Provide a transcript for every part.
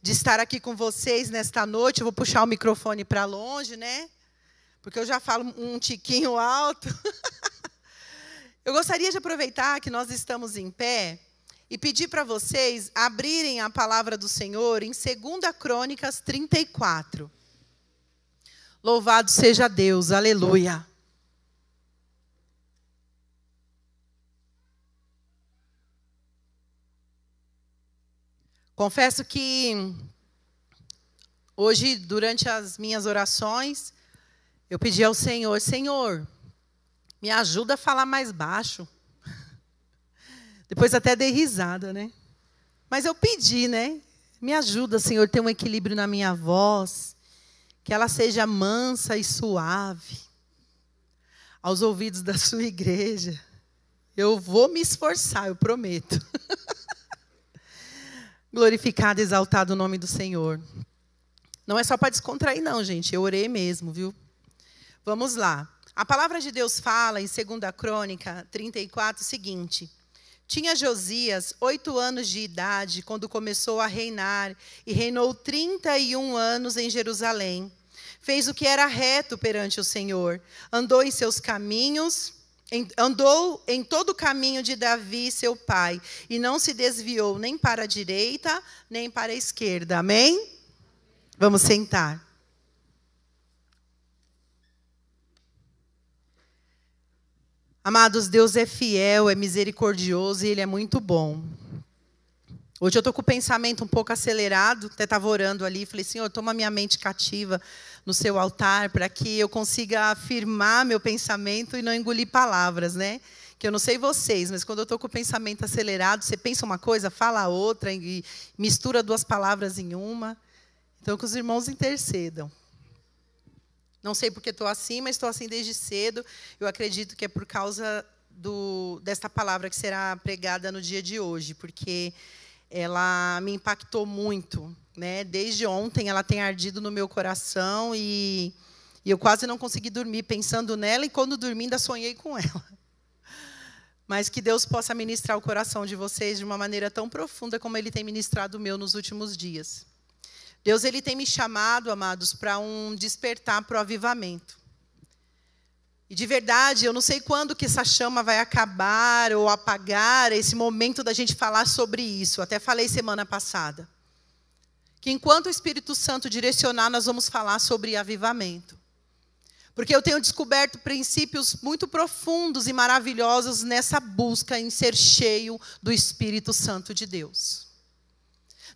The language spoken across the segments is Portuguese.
de estar aqui com vocês nesta noite. Eu vou puxar o microfone para longe, né? Porque eu já falo um tiquinho alto. Eu gostaria de aproveitar que nós estamos em pé e pedir para vocês abrirem a palavra do Senhor em 2 Crônicas 34. Louvado seja Deus, aleluia. Confesso que hoje, durante as minhas orações, eu pedi ao Senhor, Senhor, me ajuda a falar mais baixo. Depois até dei risada, né? Mas eu pedi, né? Me ajuda, Senhor, ter um equilíbrio na minha voz, que ela seja mansa e suave aos ouvidos da sua igreja. Eu vou me esforçar, eu prometo. Glorificado, exaltado o nome do Senhor. Não é só para descontrair, não, gente. Eu orei mesmo, viu? Vamos lá. A palavra de Deus fala, em 2 Crônica 34, o seguinte. Tinha Josias 8 anos de idade quando começou a reinar, e reinou 31 anos em Jerusalém. Fez o que era reto perante o Senhor. Andou em seus caminhos... Andou em todo o caminho de Davi, seu pai, e não se desviou nem para a direita, nem para a esquerda. Amém? Vamos sentar. Amados, Deus é fiel, é misericordioso e Ele é muito bom. Hoje eu estou com o pensamento um pouco acelerado, até estava orando ali, falei, Senhor, toma minha mente cativa no seu altar, para que eu consiga afirmar meu pensamento e não engolir palavras, né? Que eu não sei vocês, mas quando eu estou com o pensamento acelerado, você pensa uma coisa, fala outra, e mistura duas palavras em uma. Então, que os irmãos intercedam. Não sei porque estou assim, mas estou assim desde cedo. Eu acredito que é por causa desta palavra que será pregada no dia de hoje, porque ela me impactou muito, né? Desde ontem ela tem ardido no meu coração e eu quase não consegui dormir pensando nela, e quando dormi ainda sonhei com ela. Mas que Deus possa ministrar o coração de vocês de uma maneira tão profunda como Ele tem ministrado o meu nos últimos dias. Deus, Ele tem me chamado, amados, para um despertar para o avivamento. E de verdade, eu não sei quando que essa chama vai acabar ou apagar, esse momento da gente falar sobre isso. Até falei semana passada. Que enquanto o Espírito Santo direcionar, nós vamos falar sobre avivamento. Porque eu tenho descoberto princípios muito profundos e maravilhosos nessa busca em ser cheio do Espírito Santo de Deus.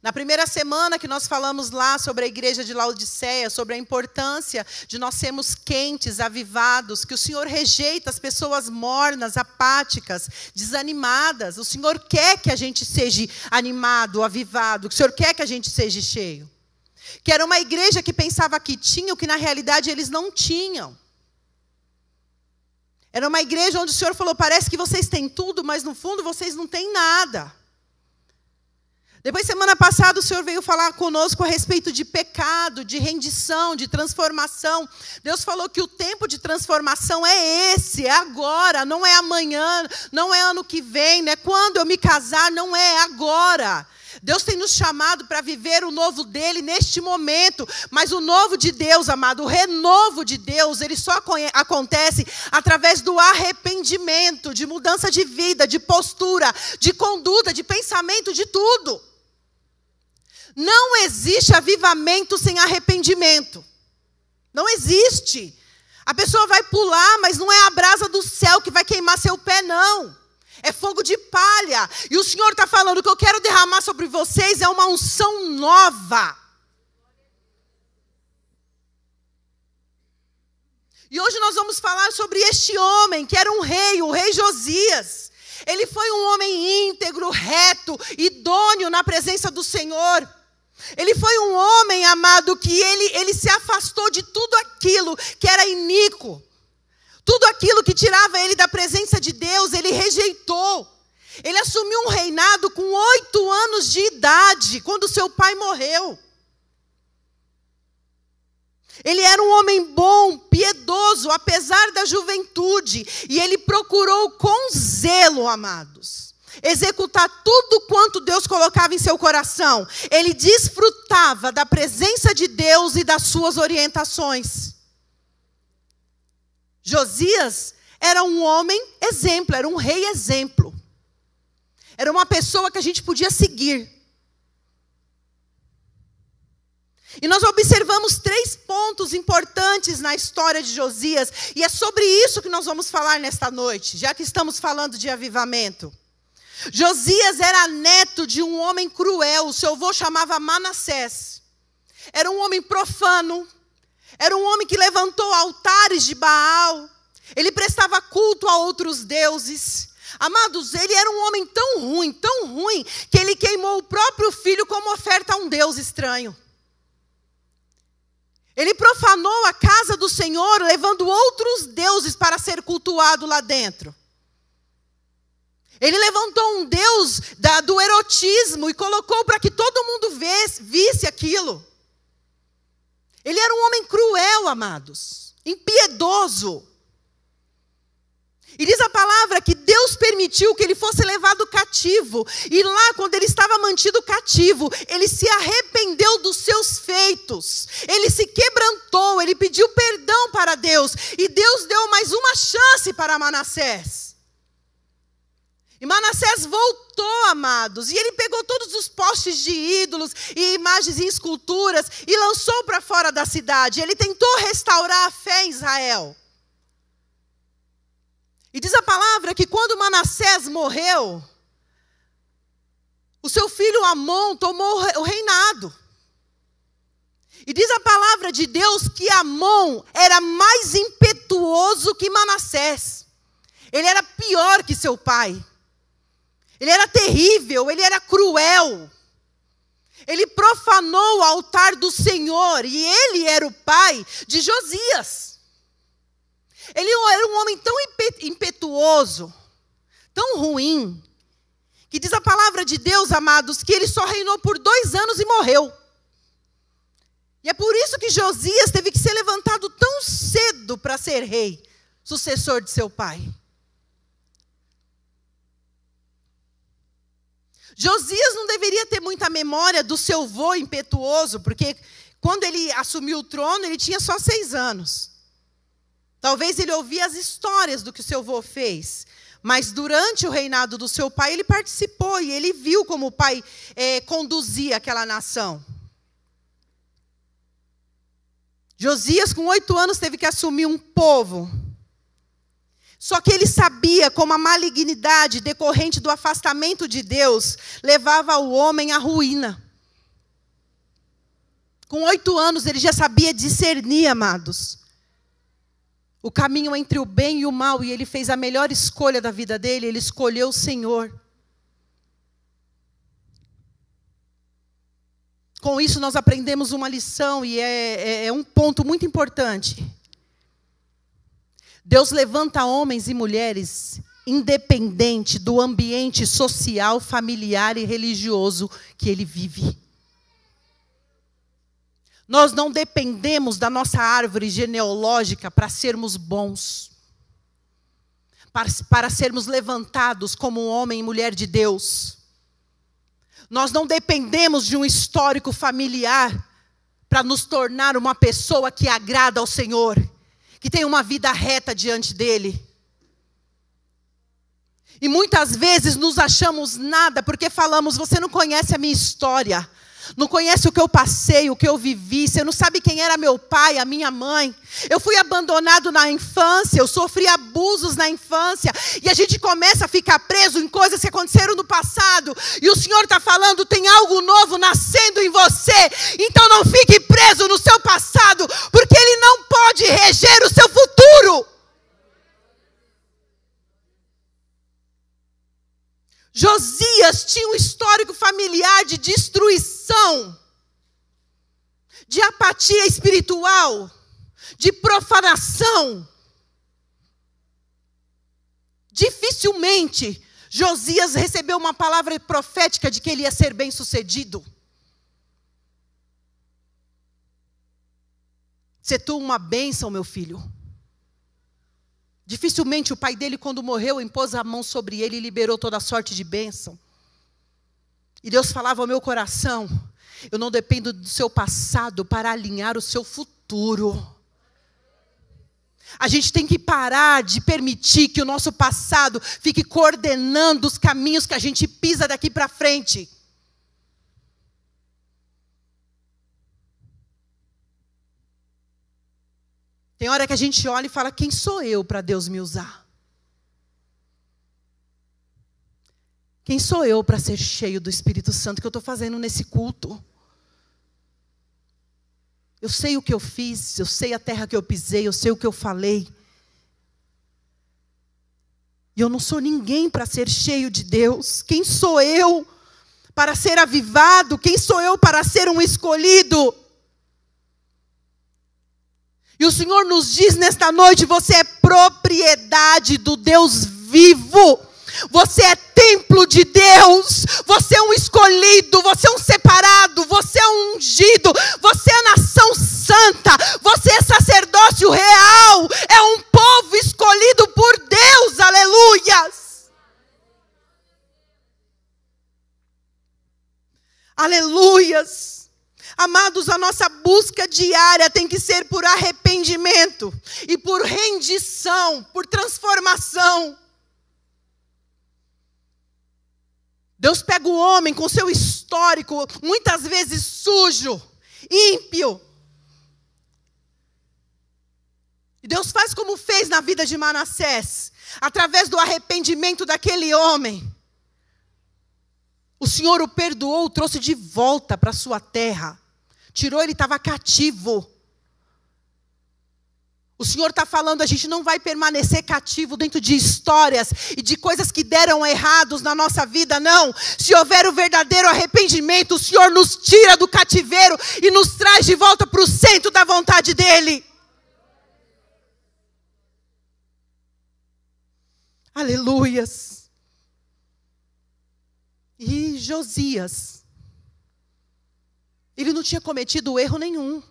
Na primeira semana que nós falamos lá sobre a igreja de Laodiceia, sobre a importância de nós sermos quentes, avivados, que o Senhor rejeita as pessoas mornas, apáticas, desanimadas. O Senhor quer que a gente seja animado, avivado, que o Senhor quer que a gente seja cheio. Que era uma igreja que pensava que tinha o que na realidade eles não tinham. Era uma igreja onde o Senhor falou, parece que vocês têm tudo, mas no fundo vocês não têm nada. Depois, semana passada, o Senhor veio falar conosco a respeito de pecado, de rendição, de transformação. Deus falou que o tempo de transformação é esse, é agora, não é amanhã, não é ano que vem, não é quando eu me casar, não é agora. Deus tem nos chamado para viver o novo dele neste momento, mas o novo de Deus, amado, o renovo de Deus, ele só acontece através do arrependimento, de mudança de vida, de postura, de conduta, de pensamento, de tudo. Não existe avivamento sem arrependimento. Não existe. A pessoa vai pular, mas não é a brasa do céu que vai queimar seu pé, não. É fogo de palha. E o Senhor está falando, o que eu quero derramar sobre vocês é uma unção nova. E hoje nós vamos falar sobre este homem, que era um rei, o rei Josias. Ele foi um homem íntegro, reto, idôneo na presença do Senhor. Ele foi um homem, amado, que ele se afastou de tudo aquilo que era iníquo. Tudo aquilo que tirava ele da presença de Deus, ele rejeitou. Ele assumiu um reinado com 8 anos de idade, quando seu pai morreu. Ele era um homem bom, piedoso, apesar da juventude. E ele procurou com zelo, amados, executar tudo quanto Deus colocava em seu coração. Ele desfrutava da presença de Deus e das suas orientações. Josias era um homem exemplo, era um rei exemplo. Era uma pessoa que a gente podia seguir. E nós observamos 3 pontos importantes na história de Josias. E é sobre isso que nós vamos falar nesta noite, já que estamos falando de avivamento. Josias era neto de um homem cruel. O seu avô chamava Manassés. Era um homem profano. Era um homem que levantou altares de Baal. Ele prestava culto a outros deuses. Amados, ele era um homem tão ruim, que ele queimou o próprio filho como oferta a um deus estranho. Ele profanou a casa do Senhor, levando outros deuses para ser cultuado lá dentro. Ele levantou um deus do erotismo e colocou para que todo mundo visse aquilo. Ele era um homem cruel, amados, impiedoso. E diz a palavra que Deus permitiu que ele fosse levado cativo. E lá, quando ele estava mantido cativo, ele se arrependeu dos seus feitos. Ele se quebrantou, ele pediu perdão para Deus. E Deus deu mais uma chance para Manassés. E Manassés voltou, amados. E ele pegou todos os postes de ídolos e imagens e esculturas e lançou para fora da cidade. Ele tentou restaurar a fé em Israel. E diz a palavra que quando Manassés morreu, o seu filho Amon tomou o reinado. E diz a palavra de Deus que Amon era mais impetuoso que Manassés. Ele era pior que seu pai. Ele era terrível, ele era cruel. Ele profanou o altar do Senhor e ele era o pai de Josias. Ele era um homem tão impetuoso, tão ruim, que diz a palavra de Deus, amados, que ele só reinou por 2 anos e morreu. E é por isso que Josias teve que ser levantado tão cedo para ser rei, sucessor de seu pai. Josias não deveria ter muita memória do seu avô impetuoso, porque quando ele assumiu o trono, ele tinha só 6 anos. Talvez ele ouvia as histórias do que o seu avô fez. Mas durante o reinado do seu pai, ele participou e ele viu como o pai conduzia aquela nação. Josias, com 8 anos, teve que assumir um povo. Só que ele sabia como a malignidade decorrente do afastamento de Deus levava o homem à ruína. Com 8 anos, ele já sabia discernir, amados, o caminho entre o bem e o mal, e ele fez a melhor escolha da vida dele, ele escolheu o Senhor. Com isso nós aprendemos uma lição, e é um ponto muito importante. Deus levanta homens e mulheres independente do ambiente social, familiar e religioso que ele vive. Nós não dependemos da nossa árvore genealógica para sermos bons, para sermos levantados como um homem e mulher de Deus. Nós não dependemos de um histórico familiar para nos tornar uma pessoa que agrada ao Senhor, que tem uma vida reta diante dEle. E muitas vezes nos achamos nada porque falamos, você não conhece a minha história. Não conhece o que eu passei, o que eu vivi. Você não sabe quem era meu pai, a minha mãe. Eu fui abandonado na infância, eu sofri abusos na infância. E a gente começa a ficar preso em coisas que aconteceram no passado. E o Senhor está falando, tem algo novo nascendo em você. Então não fique preso no seu passado, porque Ele não pode reger o seu futuro. Josias tinha um histórico familiar de destruição, de apatia espiritual, de profanação. Dificilmente Josias recebeu uma palavra profética de que ele ia ser bem-sucedido. Se tu uma bênção, meu filho. Dificilmente o pai dele, quando morreu, impôs a mão sobre ele e liberou toda sorte de bênção. E Deus falava ao meu coração: eu não dependo do seu passado para alinhar o seu futuro. A gente tem que parar de permitir que o nosso passado fique coordenando os caminhos que a gente pisa daqui para frente. Tem hora que a gente olha e fala: quem sou eu para Deus me usar? Quem sou eu para ser cheio do Espírito Santo que eu estou fazendo nesse culto? Eu sei o que eu fiz, eu sei a terra que eu pisei, eu sei o que eu falei. E eu não sou ninguém para ser cheio de Deus. Quem sou eu para ser avivado? Quem sou eu para ser um escolhido? E o Senhor nos diz nesta noite: você é propriedade do Deus vivo. Você é templo de Deus. Você é um escolhido. Você é um separado. Você é um ungido. Você é nação santa. Você é sacerdócio real. É um povo escolhido por Deus. Aleluias. Aleluias. Amados, a nossa busca diária tem que ser por arrependimento e por rendição, por transformação. Deus pega o homem com seu histórico, muitas vezes sujo, ímpio. E Deus faz como fez na vida de Manassés, através do arrependimento daquele homem. O Senhor o perdoou, o trouxe de volta para a sua terra. Tirou, ele estava cativo. O Senhor está falando: a gente não vai permanecer cativo dentro de histórias e de coisas que deram errados na nossa vida, não. Se houver o verdadeiro arrependimento, o Senhor nos tira do cativeiro e nos traz de volta para o centro da vontade dEle. Aleluias. E Josias, ele não tinha cometido erro nenhum.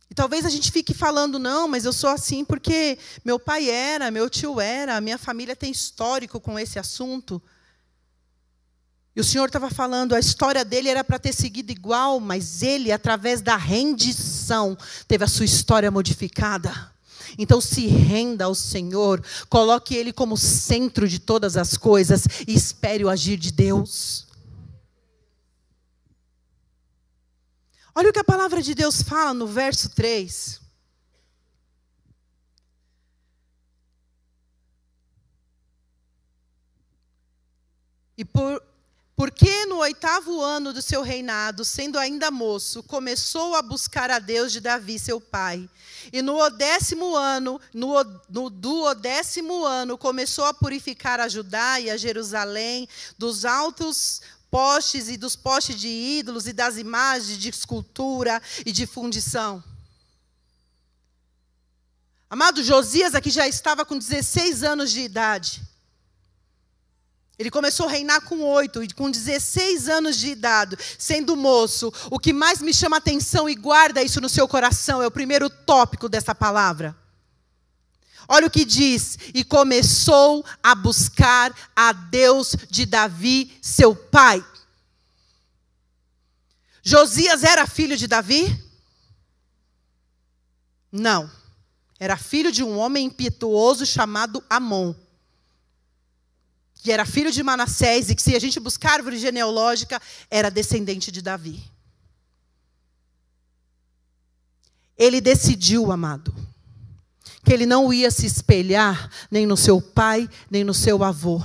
E talvez a gente fique falando: não, mas eu sou assim porque meu pai era, meu tio era, minha família tem histórico com esse assunto. E o Senhor estava falando: a história dele era para ter seguido igual, mas ele, através da rendição, teve a sua história modificada. Então se renda ao Senhor, coloque Ele como centro de todas as coisas e espere o agir de Deus. Olha o que a palavra de Deus fala no verso 3. E porque no 8º ano do seu reinado, sendo ainda moço, começou a buscar a Deus de Davi, seu pai. E no 10º ano, no 10º ano, começou a purificar a Judá e a Jerusalém dos altos postes e dos postes de ídolos e das imagens de escultura e de fundição. Amado, Josias aqui já estava com 16 anos de idade. Ele começou a reinar com 8, e com 16 anos de idade, sendo moço. O que mais me chama a atenção, e guarda isso no seu coração, é o primeiro tópico dessa palavra. Olha o que diz: e começou a buscar a Deus de Davi, seu pai. Josias era filho de Davi? Não. Era filho de um homem impietuoso chamado Amon, que era filho de Manassés, e que, se a gente buscar árvore genealógica, era descendente de Davi. Ele decidiu, amado, que ele não ia se espelhar nem no seu pai, nem no seu avô.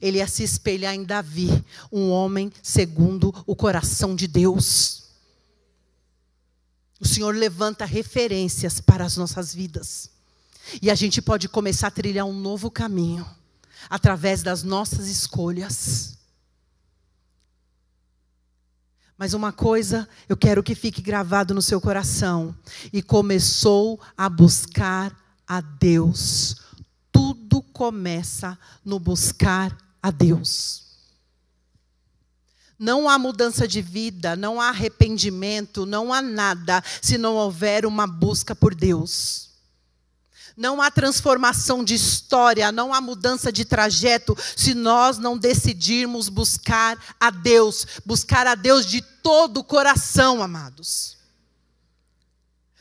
Ele ia se espelhar em Davi, um homem segundo o coração de Deus. O Senhor levanta referências para as nossas vidas. E a gente pode começar a trilhar um novo caminho através das nossas escolhas. Mas uma coisa eu quero que fique gravado no seu coração: e começou a buscar a Deus. Tudo começa no buscar a Deus. Não há mudança de vida, não há arrependimento, não há nada se não houver uma busca por Deus. Não há transformação de história, não há mudança de trajeto, se nós não decidirmos buscar a Deus de todo o coração, amados.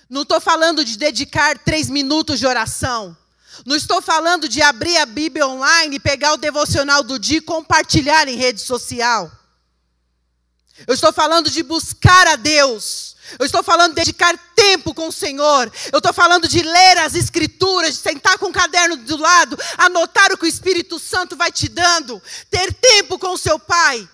Não estou falando de dedicar 3 minutos de oração. Não estou falando de abrir a Bíblia online, pegar o devocional do dia e compartilhar em rede social. Eu estou falando de buscar a Deus. Eu estou falando de dedicar tempo com o Senhor. Eu estou falando de ler as Escrituras, de sentar com o caderno do lado, anotar o que o Espírito Santo vai te dando. Ter tempo com o seu Pai.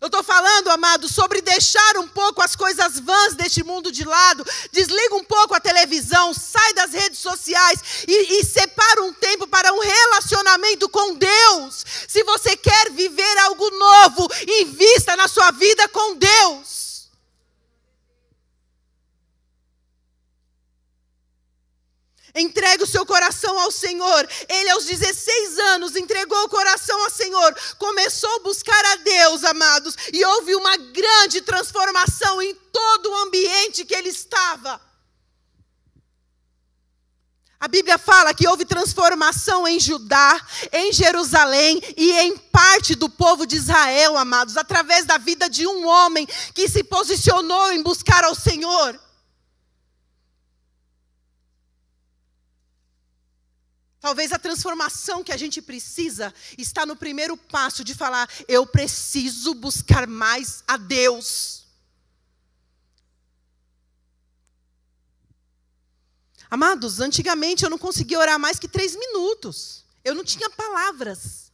Eu estou falando, amado, sobre deixar um pouco as coisas vãs deste mundo de lado. Desliga um pouco a televisão, sai das redes sociais e separa um tempo para um relacionamento com Deus. Se você quer viver algo novo, invista na sua vida com Deus. Entregue o seu coração ao Senhor. Ele, aos 16 anos, entregou o coração ao Senhor. Começou a buscar a Deus, amados. E houve uma grande transformação em todo o ambiente que ele estava. A Bíblia fala que houve transformação em Judá, em Jerusalém e em parte do povo de Israel, amados. Através da vida de um homem que se posicionou em buscar ao Senhor. Talvez a transformação que a gente precisa está no primeiro passo de falar, eu preciso buscar mais a Deus. Amados, antigamente eu não conseguia orar mais que 3 minutos. Eu não tinha palavras.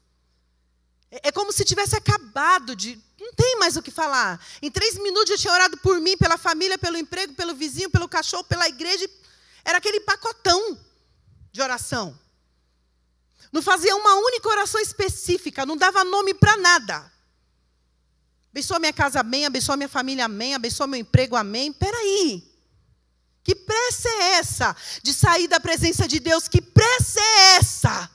É como se tivesse acabado de... Não tem mais o que falar. Em 3 minutos eu tinha orado por mim, pela família, pelo emprego, pelo vizinho, pelo cachorro, pela igreja. Era aquele pacotão de oração. Não fazia uma única oração específica, não dava nome para nada. Abençoa minha casa, amém. Abençoa minha família, amém. Abençoa meu emprego, amém. Peraí. Que pressa é essa de sair da presença de Deus? Que pressa é essa?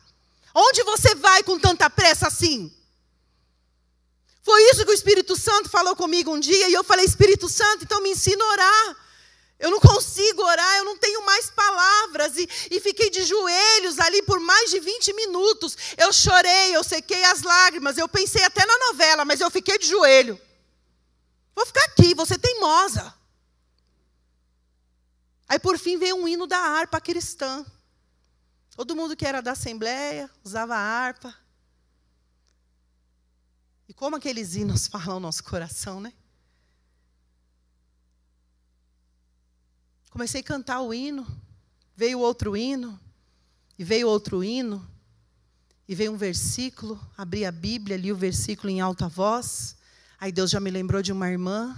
Onde você vai com tanta pressa assim? Foi isso que o Espírito Santo falou comigo um dia. E eu falei, Espírito Santo, então me ensina a orar. Eu não consigo orar, eu não tenho mais palavras. E fiquei de joelhos ali por mais de 20 minutos. Eu chorei, eu sequei as lágrimas. Eu pensei até na novela, mas eu fiquei de joelho. Vou ficar aqui, vou ser teimosa. Aí por fim veio um hino da harpa cristã. Todo mundo que era da Assembleia usava a harpa. E como aqueles hinos falam o nosso coração, né? Comecei a cantar o hino, veio outro hino, e veio outro hino, e veio um versículo, abri a Bíblia, li o versículo em alta voz, aí Deus já me lembrou de uma irmã,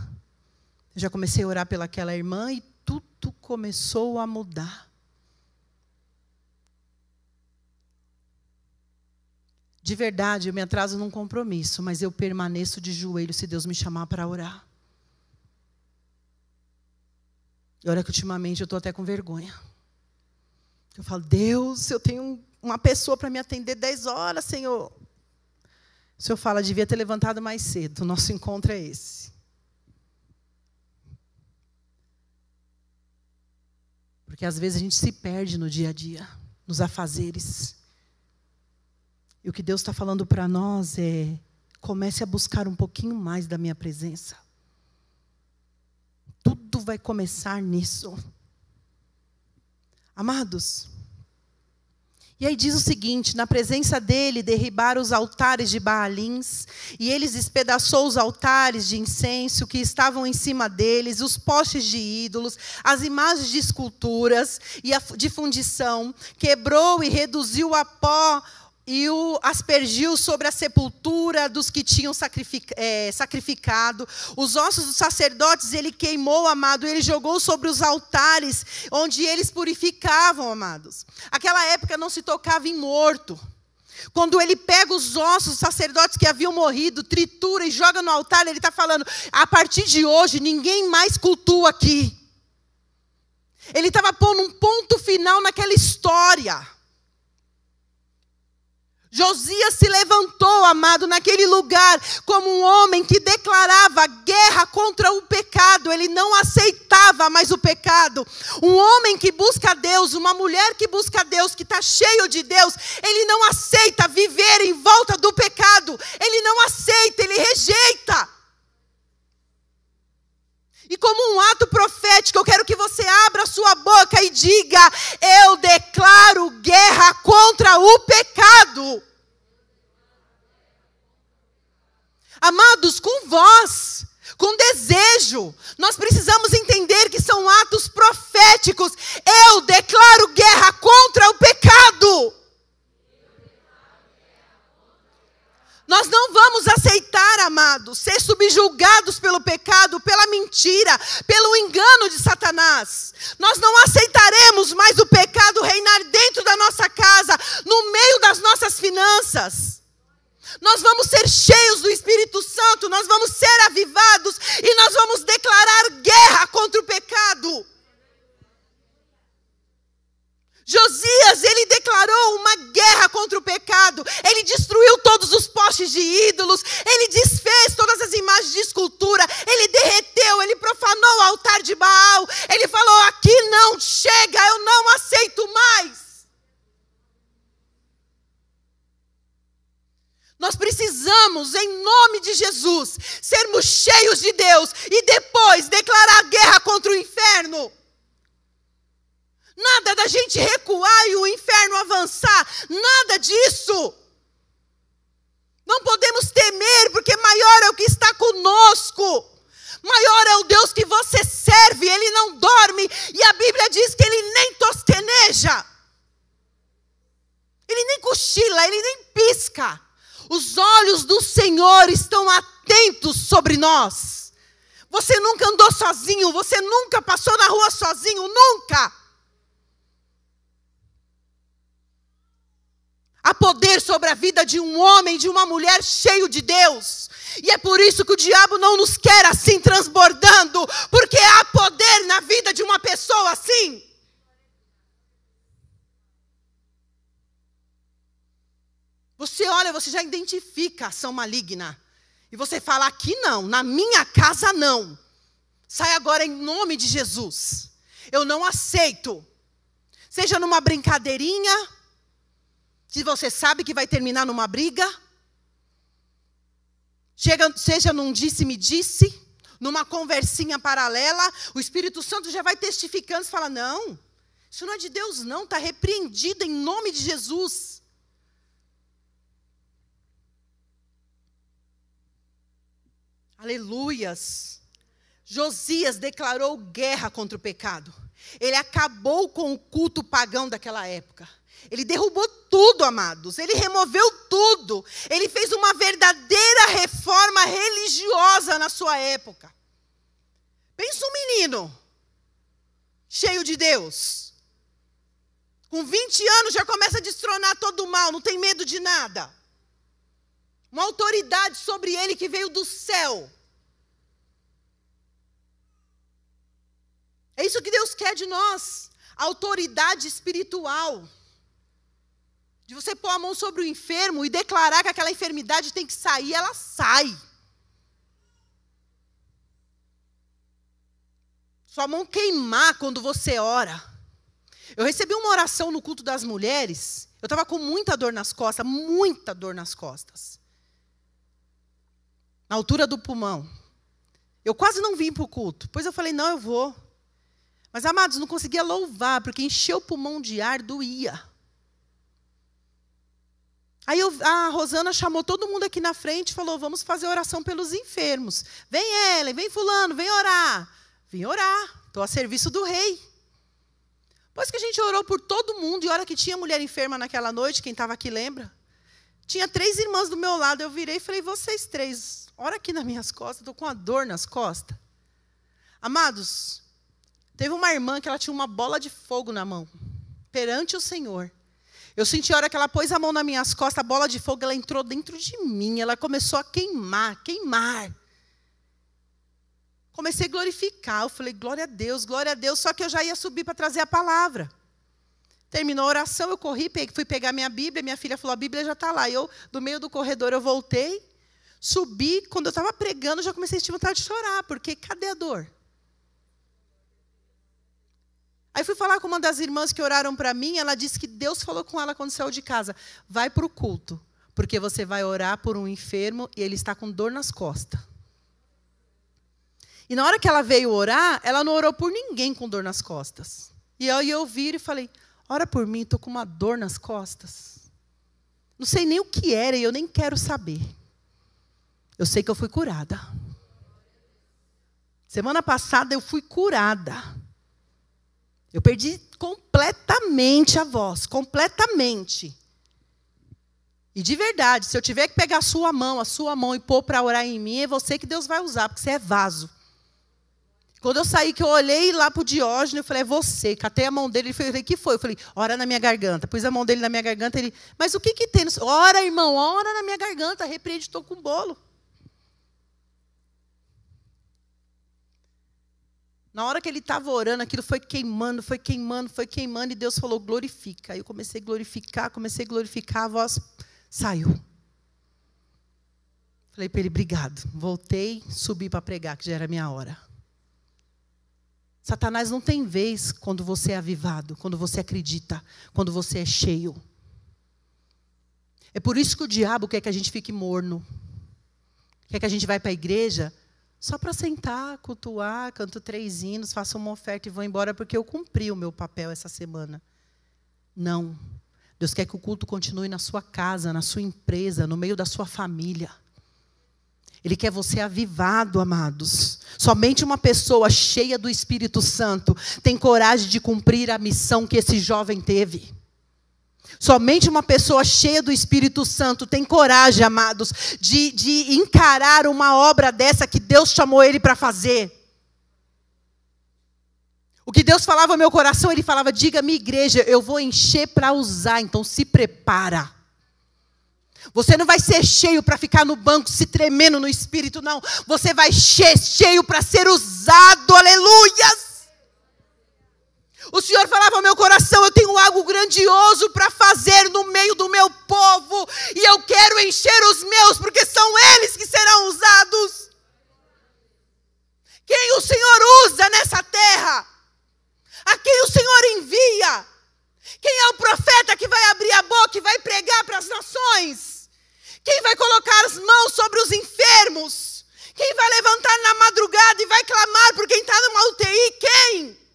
eu já comecei a orar pelaquela irmã, e tudo começou a mudar. De verdade, eu me atraso num compromisso, mas eu permaneço de joelho se Deus me chamar para orar. E olha que ultimamente eu estou até com vergonha. Eu falo, Deus, eu tenho uma pessoa para me atender 10 horas, Senhor. O Senhor fala, devia ter levantado mais cedo. O nosso encontro é esse. Porque às vezes a gente se perde no dia a dia, nos afazeres. E o que Deus está falando para nós é, comece a buscar um pouquinho mais da minha presença. Tudo vai começar nisso. Amados, e aí diz o seguinte, na presença dele derribaram os altares de Baalins, e eles despedaçou os altares de incenso que estavam em cima deles, os postes de ídolos, as imagens de esculturas e de fundição, quebrou e reduziu a pó, e o aspergiu sobre a sepultura dos que tinham sacrificado. Os ossos dos sacerdotes ele queimou, amado. Ele jogou sobre os altares onde eles purificavam, amados. Aquela época não se tocava em morto. Quando ele pega os ossos dos sacerdotes que haviam morrido, tritura e joga no altar, ele está falando, a partir de hoje, ninguém mais cultua aqui. Ele estava pondo um ponto final naquela história. Josias se levantou, amado, naquele lugar, como um homem que declarava guerra contra o pecado. Ele não aceitava aceitava mais o pecado. Um homem que busca Deus, uma mulher que busca Deus, que está cheio de Deus, ele não aceita viver em volta do pecado. Ele não aceita, ele rejeita. E como um ato profético, eu quero que você abra a sua boca e diga: eu declaro guerra contra o pecado. Amados, com voz, com desejo, nós precisamos entender que são atos proféticos. Eu declaro guerra contra o pecado. Nós não vamos aceitar, amados, ser subjugados pelo pecado, pela mentira, pelo engano de Satanás. Nós não aceitaremos mais o pecado reinar dentro da nossa casa, no meio das nossas finanças. Nós vamos ser cheios do Espírito Santo, nós vamos ser avivados e nós vamos declarar guerra contra o pecado. Josias, ele declarou uma guerra contra o pecado. Ele destruiu todos os postes de ídolos. Ele desfez todas as imagens de escultura. Ele derreteu, ele profanou o altar de Baal. Ele falou: aqui não chega, eu não aceito mais. Nós precisamos, em nome de Jesus, sermos cheios de Deus e depois declarar guerra contra o inferno. Nada da gente recuar e o inferno avançar. Nada disso. Não podemos temer, porque maior é o que está conosco. Maior é o Deus que você serve. Ele não dorme. E a Bíblia diz que ele nem tosqueneja. Ele nem cochila, ele nem pisca. Os olhos do Senhor estão atentos sobre nós. Você nunca andou sozinho. Você nunca passou na rua sozinho. Nunca. Há poder sobre a vida de um homem, de uma mulher cheio de Deus. E é por isso que o diabo não nos quer assim transbordando. Porque há poder na vida de uma pessoa assim. Você olha, você já identifica a ação maligna. E você fala: aqui não, na minha casa não. Sai agora em nome de Jesus. Eu não aceito. Seja numa brincadeirinha, se você sabe que vai terminar numa briga, seja num disse-me-disse, numa conversinha paralela, o Espírito Santo já vai testificando e fala: não, isso não é de Deus não, está repreendido em nome de Jesus. Aleluias. Josias declarou guerra contra o pecado. Ele acabou com o culto pagão daquela época. Ele derrubou tudo, amados. Ele removeu tudo. Ele fez uma verdadeira reforma religiosa na sua época. Pensa um menino cheio de Deus. Com 20 anos já começa a destronar todo o mal. Não tem medo de nada. Uma autoridade sobre ele que veio do céu. É isso que Deus quer de nós. Autoridade espiritual. De você pôr a mão sobre o enfermo e declarar que aquela enfermidade tem que sair, ela sai. Sua mão queimar quando você ora. Eu recebi uma oração no culto das mulheres. Eu estava com muita dor nas costas, muita dor nas costas. Na altura do pulmão. Eu quase não vim para o culto. Depois eu falei: não, eu vou. Mas, amados, não conseguia louvar, porque encher o pulmão de ar doía. Aí a Rosana chamou todo mundo aqui na frente e falou: vamos fazer oração pelos enfermos. Vem Ellen, vem fulano, vem orar. Vim orar, estou a serviço do rei. Depois que a gente orou por todo mundo, e a hora que tinha mulher enferma naquela noite, quem estava aqui lembra? Tinha 3 irmãs do meu lado, eu virei e falei: vocês 3, ora aqui nas minhas costas, estou com uma dor nas costas. Amados, teve uma irmã que ela tinha uma bola de fogo na mão, perante o Senhor. Eu senti a hora que ela pôs a mão nas minhas costas, a bola de fogo, ela entrou dentro de mim, ela começou a queimar, queimar. Comecei a glorificar, eu falei: glória a Deus, só que eu já ia subir para trazer a palavra. Terminou a oração, eu corri, fui pegar minha Bíblia, minha filha falou: a Bíblia já está lá. Eu, do meio do corredor, eu voltei, subi, quando eu estava pregando, já comecei a sentir vontade de chorar, porque cadê a dor? Aí fui falar com uma das irmãs que oraram para mim, ela disse que Deus falou com ela quando saiu de casa, vai para o culto, porque você vai orar por um enfermo e ele está com dor nas costas. E na hora que ela veio orar, ela não orou por ninguém com dor nas costas. E aí eu vi e falei, ora por mim, estou com uma dor nas costas. Não sei nem o que era e eu nem quero saber. Eu sei que eu fui curada. Semana passada eu fui curada. Eu perdi completamente a voz, completamente. E de verdade, se eu tiver que pegar a sua mão e pôr para orar em mim, é você que Deus vai usar, porque você é vaso. Quando eu saí, que eu olhei lá para o Diógenes, eu falei, é você. Catei a mão dele e falei, o que foi? Eu falei, ora na minha garganta. Pus a mão dele na minha garganta, ele, mas o que tem? Ora, irmão, ora na minha garganta, repreende, estou com bolo. Na hora que ele estava orando, aquilo foi queimando, e Deus falou, glorifica. Aí eu comecei a glorificar, a voz saiu. Falei para ele, obrigado. Voltei, subi para pregar, que já era a minha hora. Satanás não tem vez quando você é avivado, quando você acredita, quando você é cheio. É por isso que o diabo quer que a gente fique morno. Quer que a gente vá para a igreja só para sentar, cultuar, canto 3 hinos, faço uma oferta e vou embora porque eu cumpri o meu papel essa semana. Não. Deus quer que o culto continue na sua casa, na sua empresa, no meio da sua família. Ele quer você avivado, amados. Somente uma pessoa cheia do Espírito Santo tem coragem de cumprir a missão que esse jovem teve. Somente uma pessoa cheia do Espírito Santo tem coragem, amados, de encarar uma obra dessa que Deus chamou ele para fazer. O que Deus falava no meu coração, Ele falava, diga minha igreja, eu vou encher para usar, então se prepara. Você não vai ser cheio para ficar no banco se tremendo no Espírito, não. Você vai ser cheio para ser usado, aleluias. O Senhor falava ao meu coração, eu tenho algo grandioso para fazer no meio do meu povo. E eu quero encher os meus, porque são eles que serão usados. Quem o Senhor usa nessa terra? A quem o Senhor envia? Quem é o profeta que vai abrir a boca e vai pregar para as nações? Quem vai colocar as mãos sobre os enfermos? Quem vai levantar na madrugada e vai clamar por quem está numa UTI? Quem?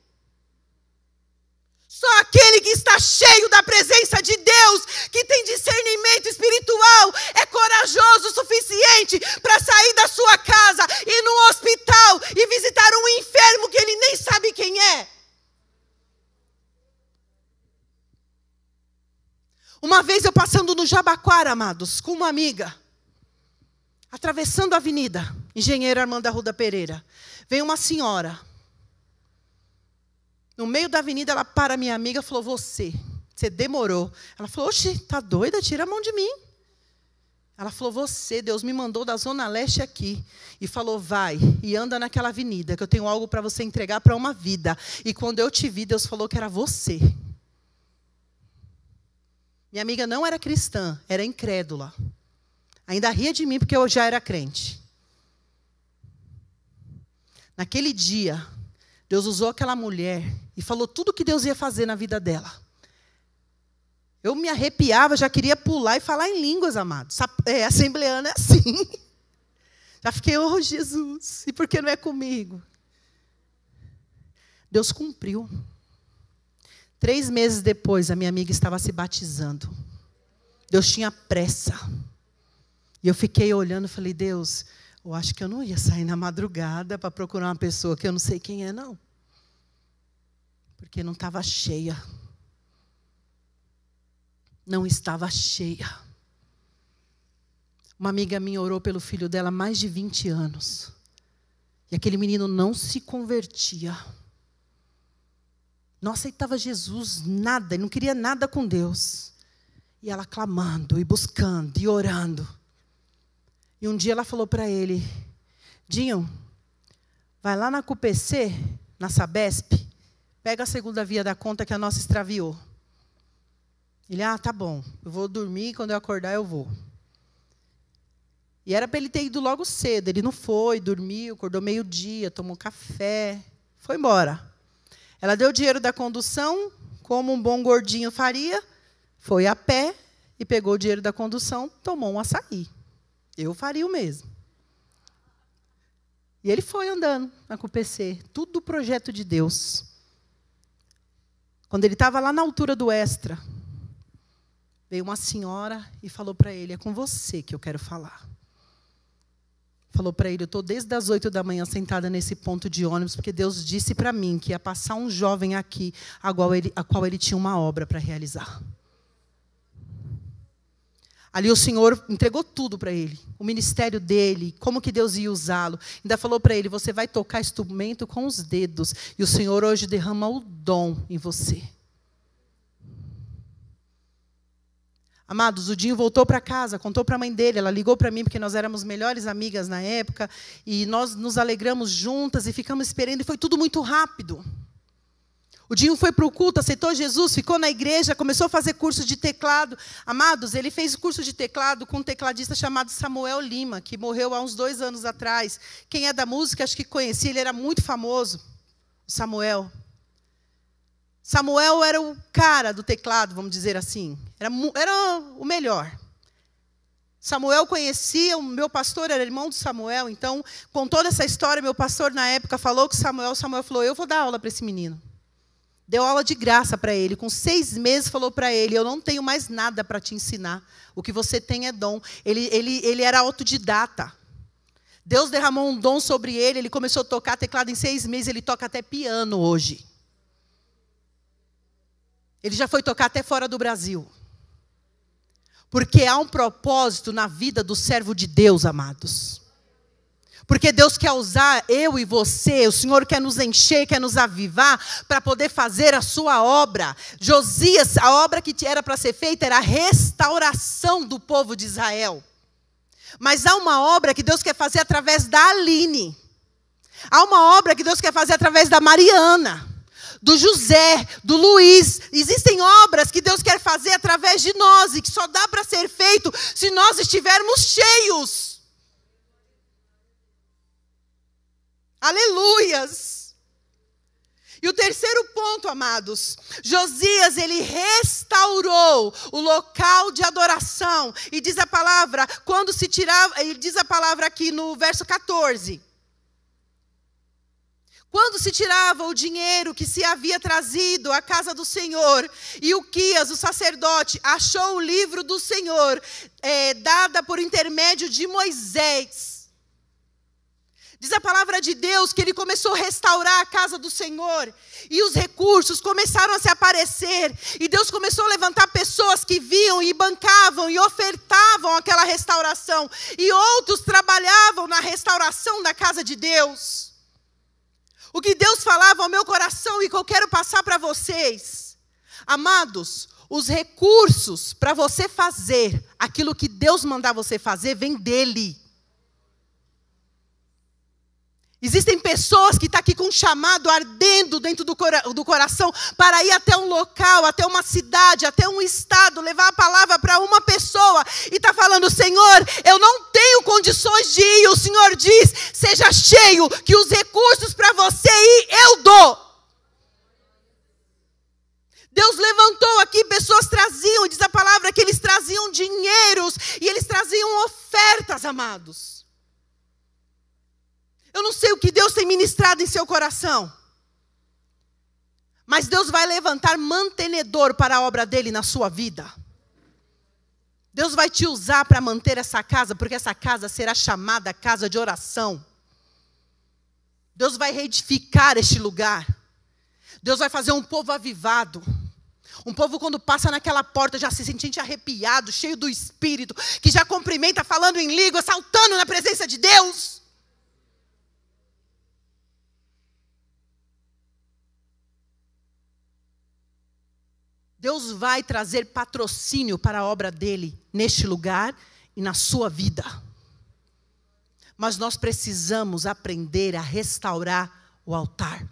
Só aquele que está cheio da presença de Deus, que tem discernimento espiritual, é corajoso o suficiente para sair da sua casa, ir no hospital e visitar um enfermo que ele nem sabe quem é. Uma vez eu passando no Jabaquara, amados, com uma amiga, atravessando a avenida, Engenheiro Armando Arruda Pereira, veio uma senhora. No meio da avenida, ela para a minha amiga e falou, você demorou. Ela falou, oxe, tá doida? Tira a mão de mim. Ela falou, Deus me mandou da Zona Leste aqui. E falou, vai e anda naquela avenida, que eu tenho algo para você entregar para uma vida. E quando eu te vi, Deus falou que era você. Minha amiga não era cristã, era incrédula. Ainda ria de mim porque eu já era crente. Naquele dia, Deus usou aquela mulher e falou tudo o que Deus ia fazer na vida dela. Eu me arrepiava, já queria pular e falar em línguas, amados. Assembleana é assim. Já fiquei, oh Jesus, e por que não é comigo? Deus cumpriu. 3 meses depois, a minha amiga estava se batizando. Deus tinha pressa. E eu fiquei olhando e falei, Deus, eu acho que eu não ia sair na madrugada para procurar uma pessoa que eu não sei quem é, não. Porque não estava cheia. Não estava cheia. Uma amiga minha orou pelo filho dela há mais de 20 anos. E aquele menino não se convertia. Não aceitava Jesus, nada, ele não queria nada com Deus. E ela clamando, e buscando, e orando. E um dia ela falou para ele, Dinho, vai lá na CUPC, na Sabesp, pega a segunda via da conta que a nossa extraviou. Ele, tá bom, eu vou dormir, quando eu acordar eu vou. E era para ele ter ido logo cedo, ele não foi, dormiu, acordou meio-dia, tomou café, foi embora. Ela deu o dinheiro da condução, como um bom gordinho faria, foi a pé e pegou o dinheiro da condução, tomou um açaí. Eu faria o mesmo. E ele foi andando na CUPC, tudo projeto de Deus. Quando ele estava lá na altura do Extra, veio uma senhora e falou para ele, é com você que eu quero falar. Falou para ele, eu estou desde as 8 da manhã sentada nesse ponto de ônibus, porque Deus disse para mim que ia passar um jovem aqui, a qual ele tinha uma obra para realizar. Ali o Senhor entregou tudo para ele, o ministério dele, como que Deus ia usá-lo. Ainda falou para ele, você vai tocar instrumento com os dedos, e o Senhor hoje derrama o dom em você. Amados, o Dinho voltou para casa, contou para a mãe dele, ela ligou para mim, porque nós éramos melhores amigas na época, e nós nos alegramos juntas e ficamos esperando, e foi tudo muito rápido. O Dinho foi para o culto, aceitou Jesus, ficou na igreja, começou a fazer curso de teclado. Amados, ele fez o curso de teclado com um tecladista chamado Samuel Lima, que morreu há uns 2 anos atrás. Quem é da música, acho que conhecia, ele era muito famoso, o Samuel. Samuel era o cara do teclado, vamos dizer assim. Era o melhor. Samuel conhecia, o meu pastor era irmão de Samuel, então, com toda essa história, meu pastor na época falou com Samuel falou, eu vou dar aula para esse menino. Deu aula de graça para ele. Com 6 meses falou para ele, eu não tenho mais nada para te ensinar. O que você tem é dom. Ele era autodidata. Deus derramou um dom sobre ele, ele começou a tocar teclado em 6 meses, ele toca até piano hoje. Ele já foi tocar até fora do Brasil. Porque há um propósito na vida do servo de Deus, amados. Porque Deus quer usar eu e você, o Senhor quer nos encher, quer nos avivar, para poder fazer a sua obra. Josias, a obra que era para ser feita era a restauração do povo de Israel. Mas há uma obra que Deus quer fazer através da Aline. Há uma obra que Deus quer fazer através da Mariana, do José, do Luiz. Existem obras que Deus quer fazer através de nós e que só dá para ser feito se nós estivermos cheios. Aleluias! E o terceiro ponto, amados, Josias, ele restaurou o local de adoração. E diz a palavra, quando se tirava, ele diz a palavra aqui no verso 14. Quando se tirava o dinheiro que se havia trazido à casa do Senhor, e Uquias, o sacerdote, achou o livro do Senhor, dada por intermédio de Moisés. Diz a palavra de Deus que ele começou a restaurar a casa do Senhor. E os recursos começaram a se aparecer. E Deus começou a levantar pessoas que viam e bancavam e ofertavam aquela restauração. E outros trabalhavam na restauração da casa de Deus. O que Deus falava ao meu coração e que eu quero passar para vocês. Amados, os recursos para você fazer aquilo que Deus mandar você fazer vem dEle. Existem pessoas que estão aqui com um chamado ardendo dentro do coração para ir até um local, até uma cidade, até um estado, levar a palavra para uma pessoa e está falando, Senhor, eu não tenho condições de ir. O Senhor diz, seja cheio, que os recursos para você ir, eu dou. Deus levantou aqui, pessoas traziam, diz a palavra que eles traziam dinheiros e eles traziam ofertas, amados. Eu não sei o que Deus tem ministrado em seu coração. Mas Deus vai levantar mantenedor para a obra dele na sua vida. Deus vai te usar para manter essa casa, porque essa casa será chamada casa de oração. Deus vai reedificar este lugar. Deus vai fazer um povo avivado. Um povo quando passa naquela porta já se sente arrepiado, cheio do Espírito, que já cumprimenta falando em língua, saltando na presença de Deus. Deus vai trazer patrocínio para a obra dele neste lugar e na sua vida. Mas nós precisamos aprender a restaurar o altar.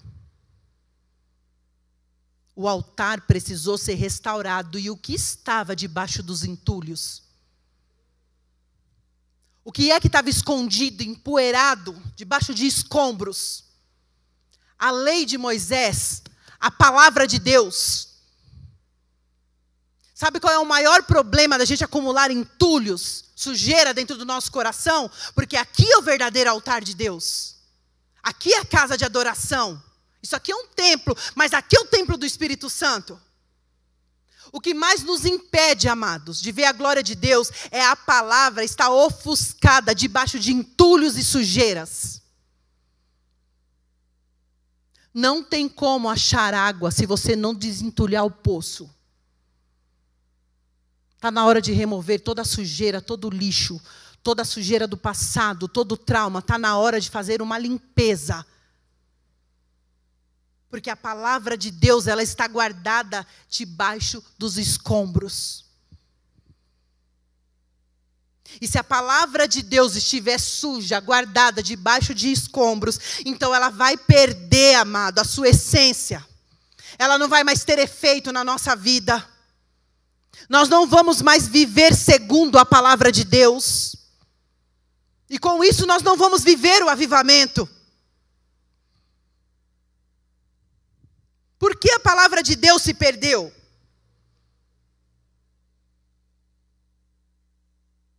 O altar precisou ser restaurado e o que estava debaixo dos entulhos? O que é que estava escondido, empoeirado, debaixo de escombros? A lei de Moisés, a palavra de Deus. Sabe qual é o maior problema da gente acumular entulhos, sujeira dentro do nosso coração? Porque aqui é o verdadeiro altar de Deus. Aqui é a casa de adoração. Isso aqui é um templo, mas aqui é o templo do Espírito Santo. O que mais nos impede, amados, de ver a glória de Deus é a palavra estar ofuscada debaixo de entulhos e sujeiras. Não tem como achar água se você não desentulhar o poço. Está na hora de remover toda a sujeira, todo o lixo, toda a sujeira do passado, todo o trauma. Está na hora de fazer uma limpeza. Porque a palavra de Deus, ela está guardada debaixo dos escombros. E se a palavra de Deus estiver suja, guardada debaixo de escombros, então ela vai perder, amado, a sua essência. Ela não vai mais ter efeito na nossa vida. Nós não vamos mais viver segundo a palavra de Deus. E com isso nós não vamos viver o avivamento. Por que a palavra de Deus se perdeu?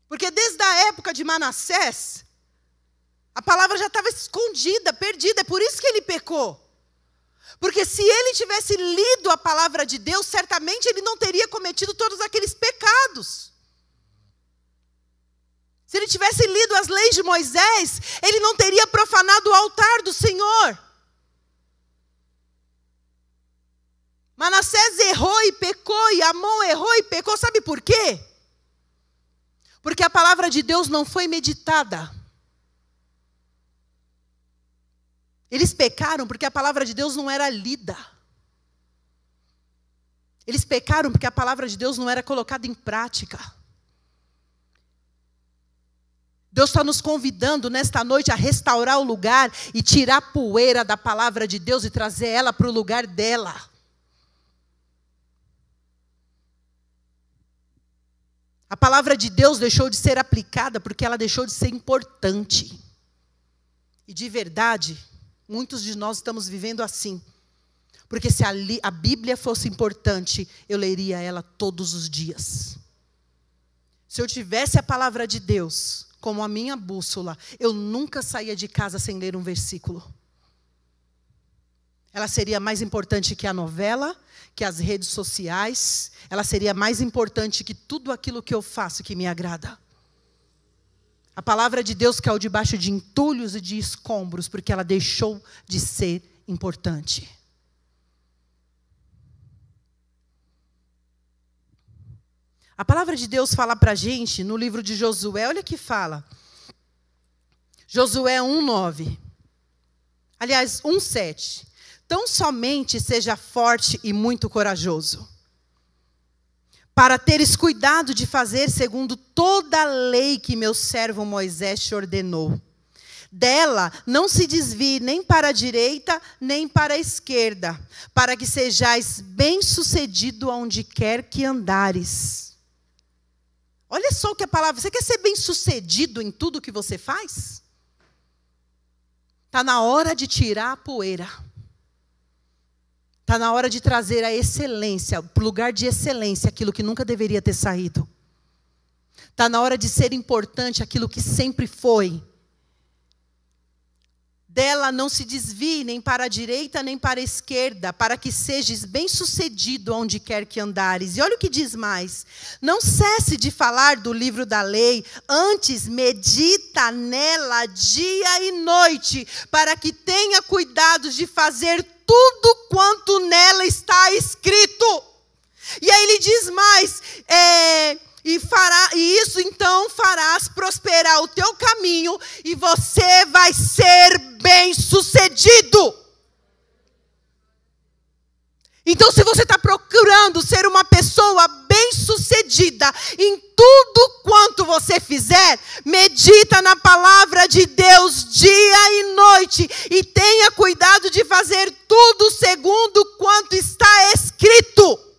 Porque desde a época de Manassés, a palavra já estava escondida, perdida. É por isso que ele pecou. Porque se ele tivesse lido a palavra de Deus, certamente ele não teria cometido todos aqueles pecados. Se ele tivesse lido as leis de Moisés, ele não teria profanado o altar do Senhor. Manassés errou e pecou, e Amon errou e pecou. Sabe por quê? Porque a palavra de Deus não foi meditada. Eles pecaram porque a palavra de Deus não era lida. Eles pecaram porque a palavra de Deus não era colocada em prática. Deus está nos convidando nesta noite a restaurar o lugar e tirar a poeira da palavra de Deus e trazer ela para o lugar dela. A palavra de Deus deixou de ser aplicada porque ela deixou de ser importante. E de verdade, muitos de nós estamos vivendo assim. Porque se a Bíblia fosse importante, eu leria ela todos os dias. Se eu tivesse a palavra de Deus como a minha bússola, eu nunca saía de casa sem ler um versículo. Ela seria mais importante que a novela, que as redes sociais. Ela seria mais importante que tudo aquilo que eu faço que me agrada. A palavra de Deus caiu debaixo de entulhos e de escombros, porque ela deixou de ser importante. A palavra de Deus fala para a gente no livro de Josué, olha que fala. Josué 1:9. Aliás, 1:7. Tão somente seja forte e muito corajoso, para teres cuidado de fazer segundo toda a lei que meu servo Moisés te ordenou. Dela não se desvie nem para a direita, nem para a esquerda, para que sejais bem-sucedido aonde quer que andares. Olha só o que a palavra... Você quer ser bem-sucedido em tudo que você faz? Está na hora de tirar a poeira. Está na hora de trazer a excelência, para o lugar de excelência, aquilo que nunca deveria ter saído. Está na hora de ser importante aquilo que sempre foi. Dela não se desvie nem para a direita nem para a esquerda, para que sejas bem-sucedido onde quer que andares. E olha o que diz mais. Não cesse de falar do livro da lei, antes medita nela dia e noite, para que tenha cuidado de fazer tudo quanto nela está escrito. E aí ele diz mais, e isso então farás prosperar o teu caminho e você vai ser bem-sucedido. Então, se você está procurando ser uma pessoa bem-sucedida em tudo quanto você fizer, medita na palavra de Deus dia e noite e tenha cuidado de fazer tudo segundo quanto está escrito.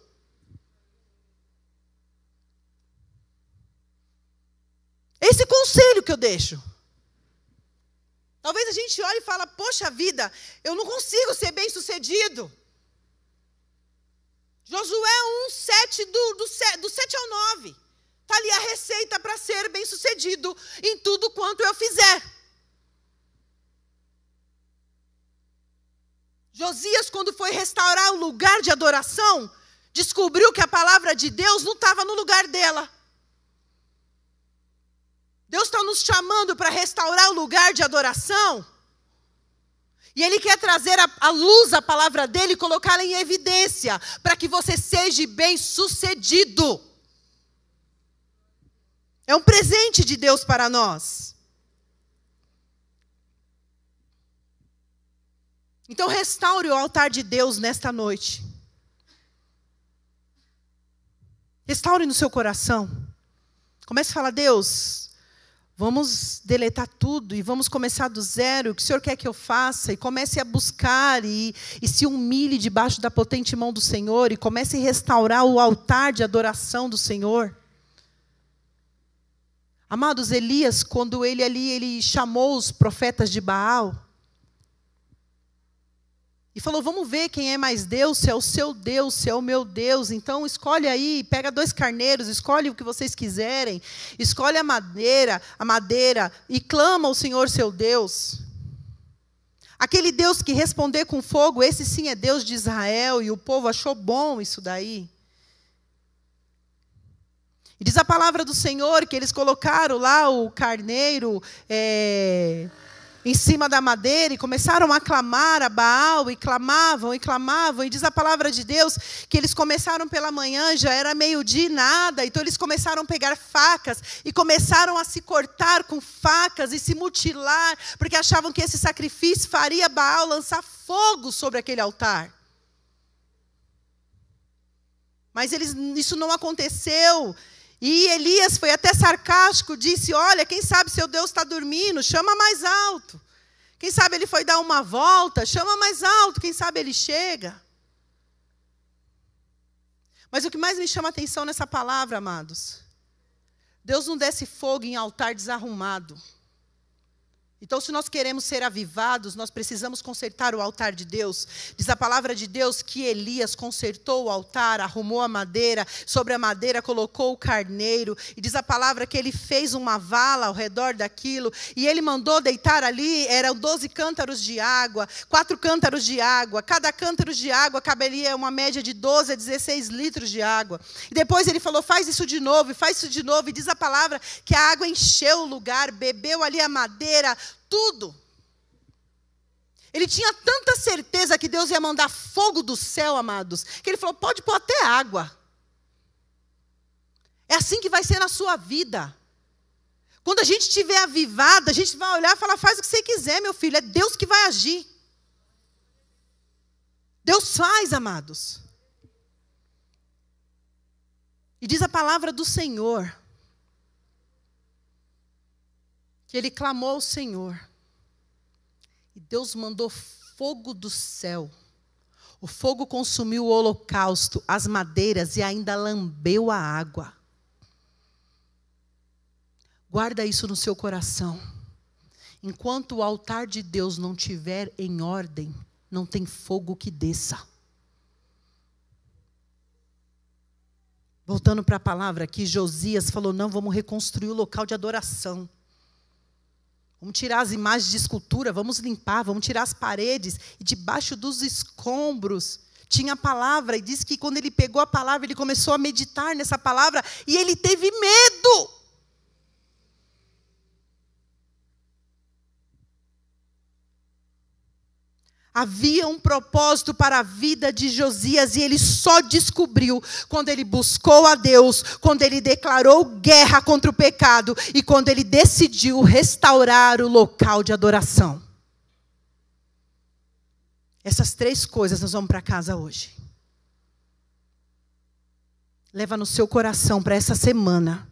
Esse conselho que eu deixo. Talvez a gente olhe e fale, poxa vida, eu não consigo ser bem-sucedido. Josué 1, 7, do 7 ao 9. Está ali a receita para ser bem-sucedido em tudo quanto eu fizer. Josias, quando foi restaurar o lugar de adoração, descobriu que a palavra de Deus não estava no lugar dela. Deus está nos chamando para restaurar o lugar de adoração. E Ele quer trazer à luz a palavra dEle e colocá-la em evidência, para que você seja bem-sucedido. É um presente de Deus para nós. Então restaure o altar de Deus nesta noite. Restaure no seu coração. Comece a falar: Deus, vamos deletar tudo e vamos começar do zero. O que o Senhor quer que eu faça? E comece a buscar e se humilhe debaixo da potente mão do Senhor. E comece a restaurar o altar de adoração do Senhor. Amados, Elias, quando ele chamou os profetas de Baal e falou: vamos ver quem é mais Deus, se é o seu Deus, se é o meu Deus. Então escolhe aí, pega 2 carneiros, escolhe o que vocês quiserem, escolhe a madeira e clama ao Senhor seu Deus. Aquele Deus que responder com fogo, esse sim é Deus de Israel. E o povo achou bom isso daí. E diz a palavra do Senhor que eles colocaram lá o carneiro em cima da madeira e começaram a clamar a Baal, e clamavam, e clamavam. E diz a palavra de Deus que eles começaram pela manhã, já era meio-dia e nada. Então eles começaram a pegar facas e começaram a se cortar com facas e se mutilar, porque achavam que esse sacrifício faria Baal lançar fogo sobre aquele altar. Mas isso não aconteceu. E Elias foi até sarcástico, disse: olha, quem sabe seu Deus está dormindo, chama mais alto. Quem sabe ele foi dar uma volta, chama mais alto, quem sabe ele chega. Mas o que mais me chama a atenção nessa palavra, amados, Deus não desce fogo em altar desarrumado. Então, se nós queremos ser avivados, nós precisamos consertar o altar de Deus. Diz a palavra de Deus que Elias consertou o altar, arrumou a madeira, sobre a madeira colocou o carneiro. E diz a palavra que ele fez uma vala ao redor daquilo. E ele mandou deitar ali, eram 12 cântaros de água, 4 cântaros de água. Cada cântaro de água caberia uma média de 12 a 16 litros de água. E depois ele falou: faz isso de novo, e faz isso de novo. E diz a palavra que a água encheu o lugar, bebeu ali a madeira, tudo. Ele tinha tanta certeza que Deus ia mandar fogo do céu, amados, que ele falou: pode pôr até água. É assim que vai ser na sua vida. Quando a gente estiver avivada, a gente vai olhar e falar: faz o que você quiser, meu filho, é Deus que vai agir. Deus faz, amados. E diz a palavra do Senhor que ele clamou ao Senhor. E Deus mandou fogo do céu. O fogo consumiu o holocausto, as madeiras, e ainda lambeu a água. Guarda isso no seu coração. Enquanto o altar de Deus não estiver em ordem, não tem fogo que desça. Voltando para a palavra aqui, Josias falou: não, vamos reconstruir o local de adoração. Vamos tirar as imagens de escultura, vamos limpar, vamos tirar as paredes. E debaixo dos escombros tinha a palavra. E diz que quando ele pegou a palavra, ele começou a meditar nessa palavra. E ele teve medo. Havia um propósito para a vida de Josias, e ele só descobriu quando ele buscou a Deus, quando ele declarou guerra contra o pecado e quando ele decidiu restaurar o local de adoração. Essas 3 coisas nós vamos para casa hoje. Leva no seu coração para essa semana.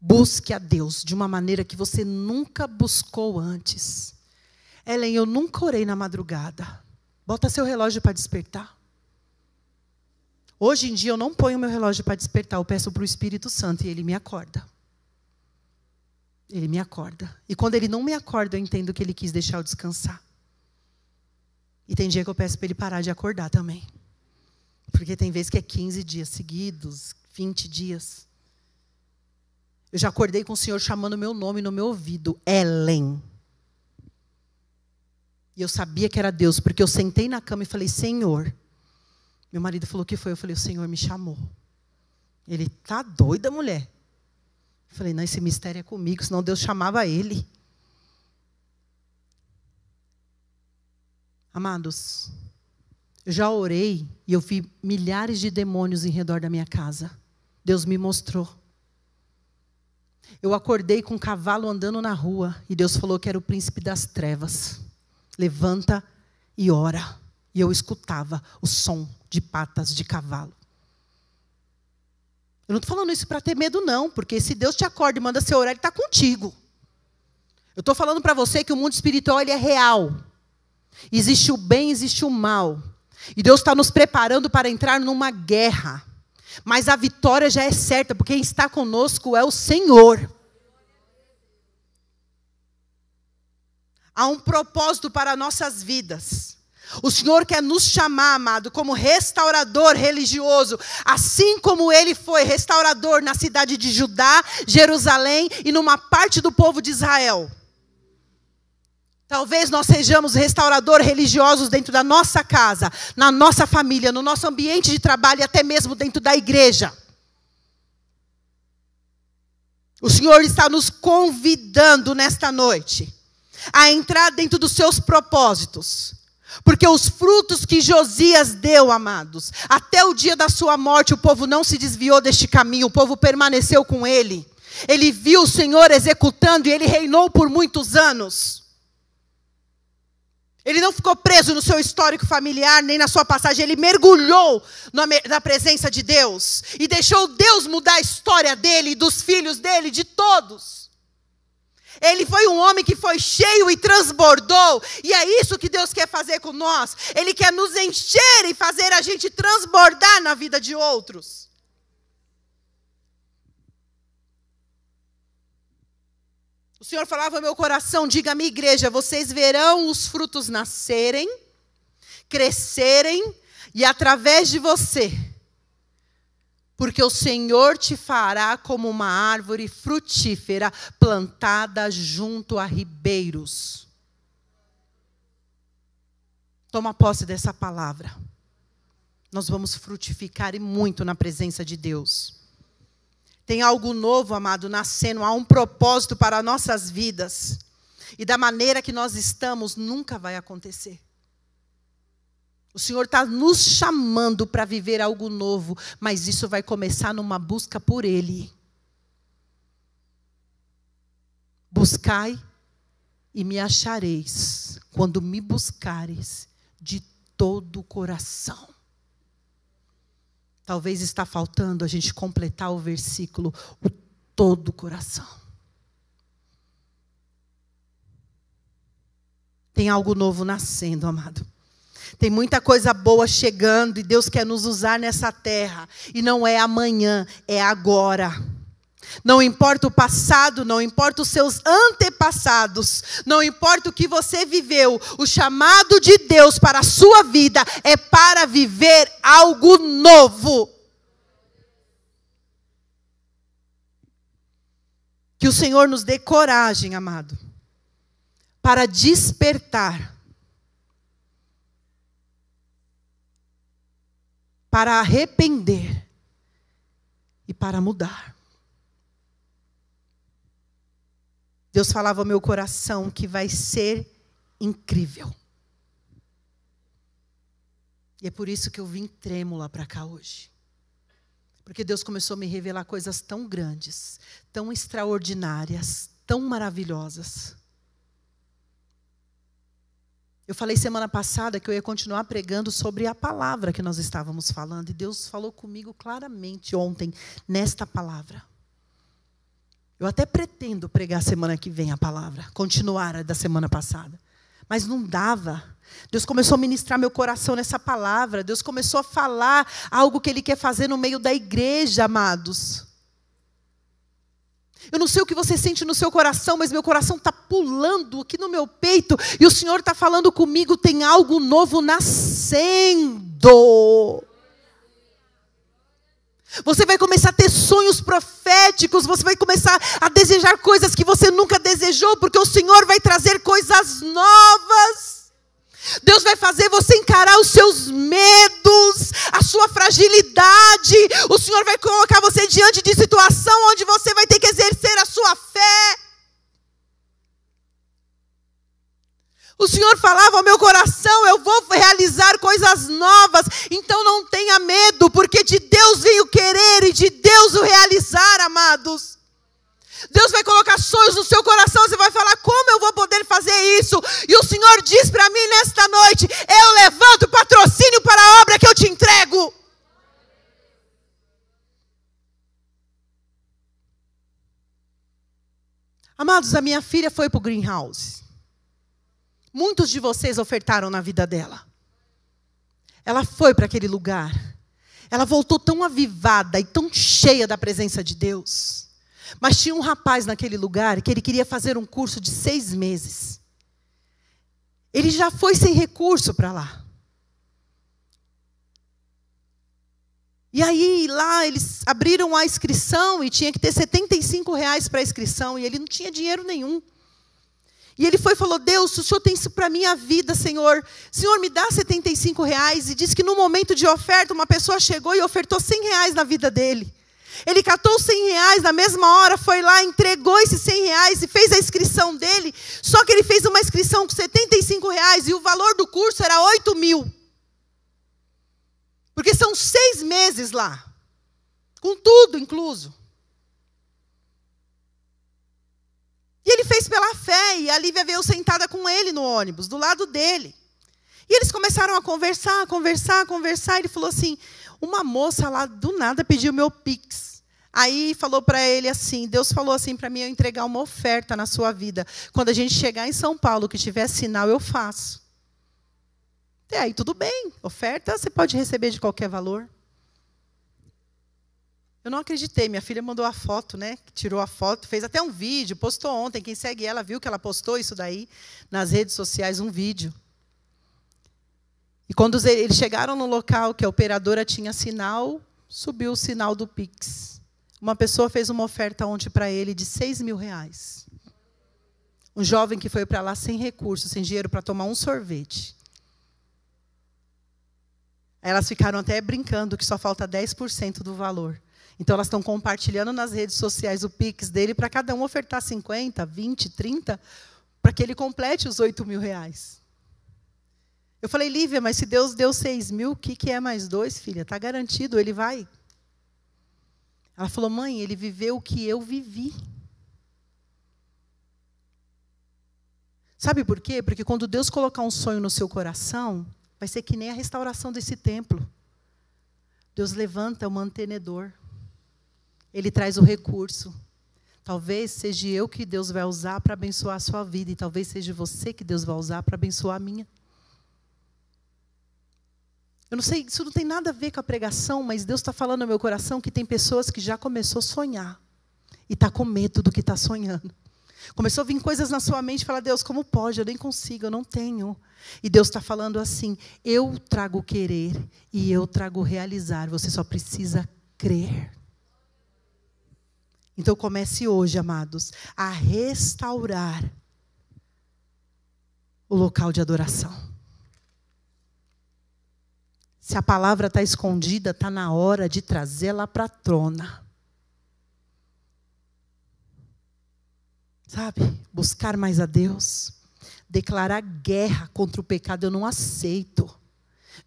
Busque a Deus de uma maneira que você nunca buscou antes. Ellen, eu nunca orei na madrugada. Bota seu relógio para despertar. Hoje em dia eu não ponho meu relógio para despertar. Eu peço para o Espírito Santo e ele me acorda. Ele me acorda. E quando ele não me acorda, eu entendo que ele quis deixar eu descansar. E tem dia que eu peço para ele parar de acordar também. Porque tem vezes que é 15 dias seguidos, 20 dias. Eu já acordei com o Senhor chamando meu nome no meu ouvido, Ellen. E eu sabia que era Deus, porque eu sentei na cama e falei, Senhor. Meu marido falou, o que foi? Eu falei, o Senhor me chamou. Ele, tá doida, mulher? Eu falei, não, esse mistério é comigo, senão Deus chamava ele. Amados, eu já orei e eu vi milhares de demônios em redor da minha casa. Deus me mostrou. Eu acordei com um cavalo andando na rua e Deus falou que era o príncipe das trevas. Levanta e ora. E eu escutava o som de patas de cavalo. Eu não estou falando isso para ter medo não, porque se Deus te acorda e manda você orar, Ele está contigo. Eu estou falando para você que o mundo espiritual ele é real. Existe o bem, existe o mal. E Deus está nos preparando para entrar numa guerra. Mas a vitória já é certa, porque quem está conosco é o Senhor. Há um propósito para nossas vidas. O Senhor quer nos chamar, amado, como restaurador religioso. Assim como Ele foi restaurador na cidade de Judá, Jerusalém e numa parte do povo de Israel. Talvez nós sejamos restauradores religiosos dentro da nossa casa, na nossa família, no nosso ambiente de trabalho e até mesmo dentro da igreja. O Senhor está nos convidando nesta noite a entrar dentro dos seus propósitos. Porque os frutos que Josias deu, amados, até o dia da sua morte, o povo não se desviou deste caminho, o povo permaneceu com ele. Ele viu o Senhor executando e ele reinou por muitos anos. Ele não ficou preso no seu histórico familiar, nem na sua passagem. Ele mergulhou na presença de Deus. E deixou Deus mudar a história dele, dos filhos dele, de todos. Ele foi um homem que foi cheio e transbordou. E é isso que Deus quer fazer com nós. Ele quer nos encher e fazer a gente transbordar na vida de outros. O Senhor falava ao meu coração, diga à minha igreja, vocês verão os frutos nascerem, crescerem e através de você. Porque o Senhor te fará como uma árvore frutífera plantada junto a ribeiros. Toma posse dessa palavra. Nós vamos frutificar e muito na presença de Deus. Tem algo novo, amado, nascendo. Há um propósito para nossas vidas. E da maneira que nós estamos, nunca vai acontecer. O Senhor está nos chamando para viver algo novo. Mas isso vai começar numa busca por Ele. Buscai e me achareis. Quando me buscareis de todo o coração. Talvez está faltando a gente completar o versículo, o todo o coração. Tem algo novo nascendo, amado. Tem muita coisa boa chegando e Deus quer nos usar nessa terra. E não é amanhã, é agora. Não importa o passado, não importa os seus antepassados, não importa o que você viveu, o chamado de Deus para a sua vida é para viver algo novo. Que o Senhor nos dê coragem, amado, para despertar, para arrepender e para mudar. Deus falava ao meu coração que vai ser incrível. E é por isso que eu vim trêmula para cá hoje. Porque Deus começou a me revelar coisas tão grandes, tão extraordinárias, tão maravilhosas. Eu falei semana passada que eu ia continuar pregando sobre a palavra que nós estávamos falando. E Deus falou comigo claramente ontem, nesta palavra. Eu até pretendo pregar semana que vem a palavra, continuar a da semana passada. Mas não dava. Deus começou a ministrar meu coração nessa palavra. Deus começou a falar algo que Ele quer fazer no meio da igreja, amados. Eu não sei o que você sente no seu coração, mas meu coração está pulando aqui no meu peito. E o Senhor está falando comigo, tem algo novo nascendo. Você vai começar a ter sonhos proféticos. Você vai começar a desejar coisas que você nunca desejou. Porque o Senhor vai trazer coisas novas. Deus vai fazer você encarar os seus medos, a sua fragilidade. O Senhor vai colocar você diante de situação onde você vai ter que exercer a sua fé. O Senhor falava ao meu coração: eu vou realizar coisas novas. Então não tenha medo, porque de Deus vem o querer e de Deus o realizar, amados. Deus vai colocar sonhos no seu coração. Você vai falar: como eu vou poder fazer isso? E o Senhor diz para mim nesta noite: eu levanto patrocínio para a obra que eu te entrego. Amados, a minha filha foi para o Greenhouse. Muitos de vocês ofertaram na vida dela. Ela foi para aquele lugar. Ela voltou tão avivada e tão cheia da presença de Deus. Mas tinha um rapaz naquele lugar que ele queria fazer um curso de 6 meses. Ele já foi sem recurso para lá. E aí lá eles abriram a inscrição e tinha que ter R$75 para a inscrição. E ele não tinha dinheiro nenhum. E ele foi e falou: Deus, o Senhor tem isso para a minha vida, Senhor. Senhor, me dá R$75. E disse que no momento de oferta, uma pessoa chegou e ofertou R$100 na vida dele. Ele catou os R$100, na mesma hora foi lá, entregou esses R$100 e fez a inscrição dele. Só que ele fez uma inscrição com R$75 e o valor do curso era 8 mil. Porque são 6 meses lá, com tudo incluso. E ele fez pela fé, e a Lívia veio sentada com ele no ônibus, do lado dele. E eles começaram a conversar. Ele falou assim: uma moça lá do nada pediu meu Pix. Aí falou para ele assim: Deus falou assim para mim, eu entregar uma oferta na sua vida. Quando a gente chegar em São Paulo, que tiver sinal, eu faço. E aí tudo bem, oferta você pode receber de qualquer valor. Eu não acreditei, minha filha mandou a foto, né? Tirou a foto, fez até um vídeo, postou ontem. Quem segue ela viu que ela postou isso daí nas redes sociais, um vídeo. E quando eles chegaram no local que a operadora tinha sinal, subiu o sinal do Pix. Uma pessoa fez uma oferta ontem para ele de R$6.000. Um jovem que foi para lá sem recursos, sem dinheiro para tomar um sorvete. Aí elas ficaram até brincando que só falta 10% do valor. Então elas estão compartilhando nas redes sociais o Pix dele para cada um ofertar 50, 20, 30, para que ele complete os R$8.000. Eu falei: Lívia, mas se Deus deu 6 mil, o que é mais 2, filha? Está garantido, ele vai. Ela falou: mãe, ele viveu o que eu vivi. Sabe por quê? Porque quando Deus colocar um sonho no seu coração, vai ser que nem a restauração desse templo. Deus levanta o mantenedor. Ele traz o recurso. Talvez seja eu que Deus vai usar para abençoar a sua vida. E talvez seja você que Deus vai usar para abençoar a minha. Eu não sei, isso não tem nada a ver com a pregação, mas Deus está falando no meu coração que tem pessoas que já começou a sonhar. E está com medo do que está sonhando. Começou a vir coisas na sua mente e falar: Deus, como pode? Eu nem consigo, eu não tenho. E Deus está falando assim: eu trago o querer e eu trago o realizar. Você só precisa crer. Então comece hoje, amados, a restaurar o local de adoração. Se a palavra está escondida, está na hora de trazê-la para a trona. Sabe? Buscar mais a Deus. Declarar guerra contra o pecado. Eu não aceito.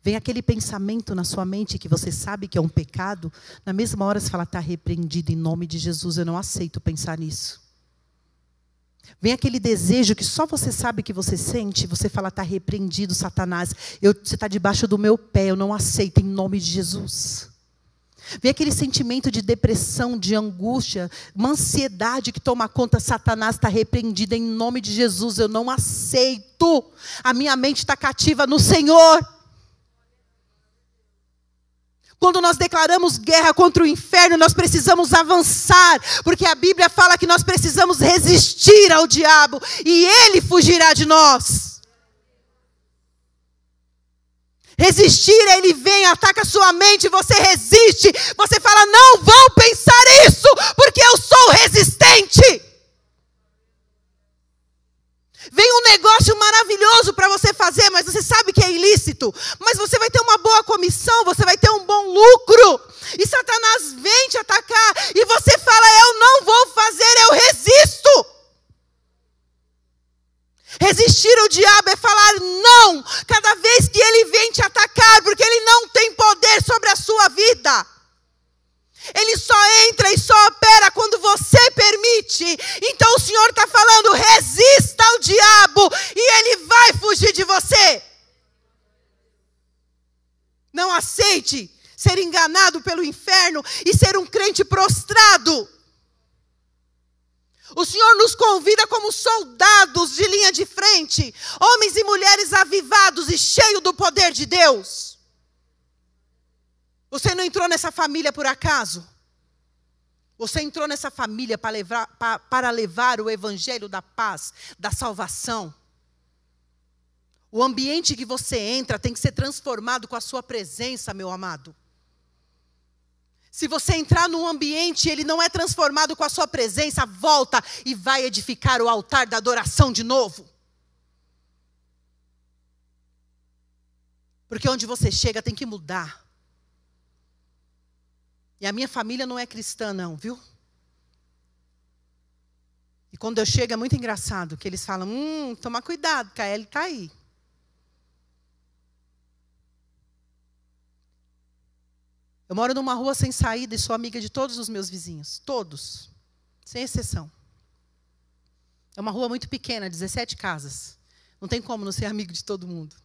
Vem aquele pensamento na sua mente que você sabe que é um pecado. Na mesma hora você fala: está repreendido em nome de Jesus. Eu não aceito pensar nisso. Vem aquele desejo que só você sabe que você sente. Você fala: está repreendido, Satanás. Você está debaixo do meu pé. Eu não aceito em nome de Jesus. Vem aquele sentimento de depressão, de angústia, uma ansiedade que toma conta. Satanás, está repreendido em nome de Jesus. Eu não aceito. A minha mente está cativa no Senhor. Quando nós declaramos guerra contra o inferno, nós precisamos avançar. Porque a Bíblia fala que nós precisamos resistir ao diabo. E ele fugirá de nós. Resistir, ele vem, ataca a sua mente, você resiste. Você fala, não vou pensar isso, porque eu sou resistente. Vem um negócio maravilhoso para você fazer, mas você sabe que é ilícito. Mas você vai ter uma boa comissão, você vai ter um bom lucro. E Satanás vem te atacar e você fala, eu não vou fazer, eu resisto. Resistir ao diabo é falar não, cada vez que ele vem te atacar, porque ele não tem poder sobre a sua vida. Ele só entra e só opera quando você permite. Então o Senhor está falando, resista ao diabo e ele vai fugir de você. Não aceite ser enganado pelo inferno e ser um crente prostrado. O Senhor nos convida como soldados de linha de frente, homens e mulheres avivados e cheios do poder de Deus. Você não entrou nessa família por acaso? Você entrou nessa família para levar o evangelho da paz, da salvação. O ambiente que você entra tem que ser transformado com a sua presença, meu amado. Se você entrar num ambiente e ele não é transformado com a sua presença, volta e vai edificar o altar da adoração de novo. Porque onde você chega tem que mudar. E a minha família não é cristã não, viu? E quando eu chego é muito engraçado, que eles falam, toma cuidado, que a Ellie está aí. Eu moro numa rua sem saída e sou amiga de todos os meus vizinhos. Todos. Sem exceção. É uma rua muito pequena, 17 casas. Não tem como não ser amigo de todo mundo.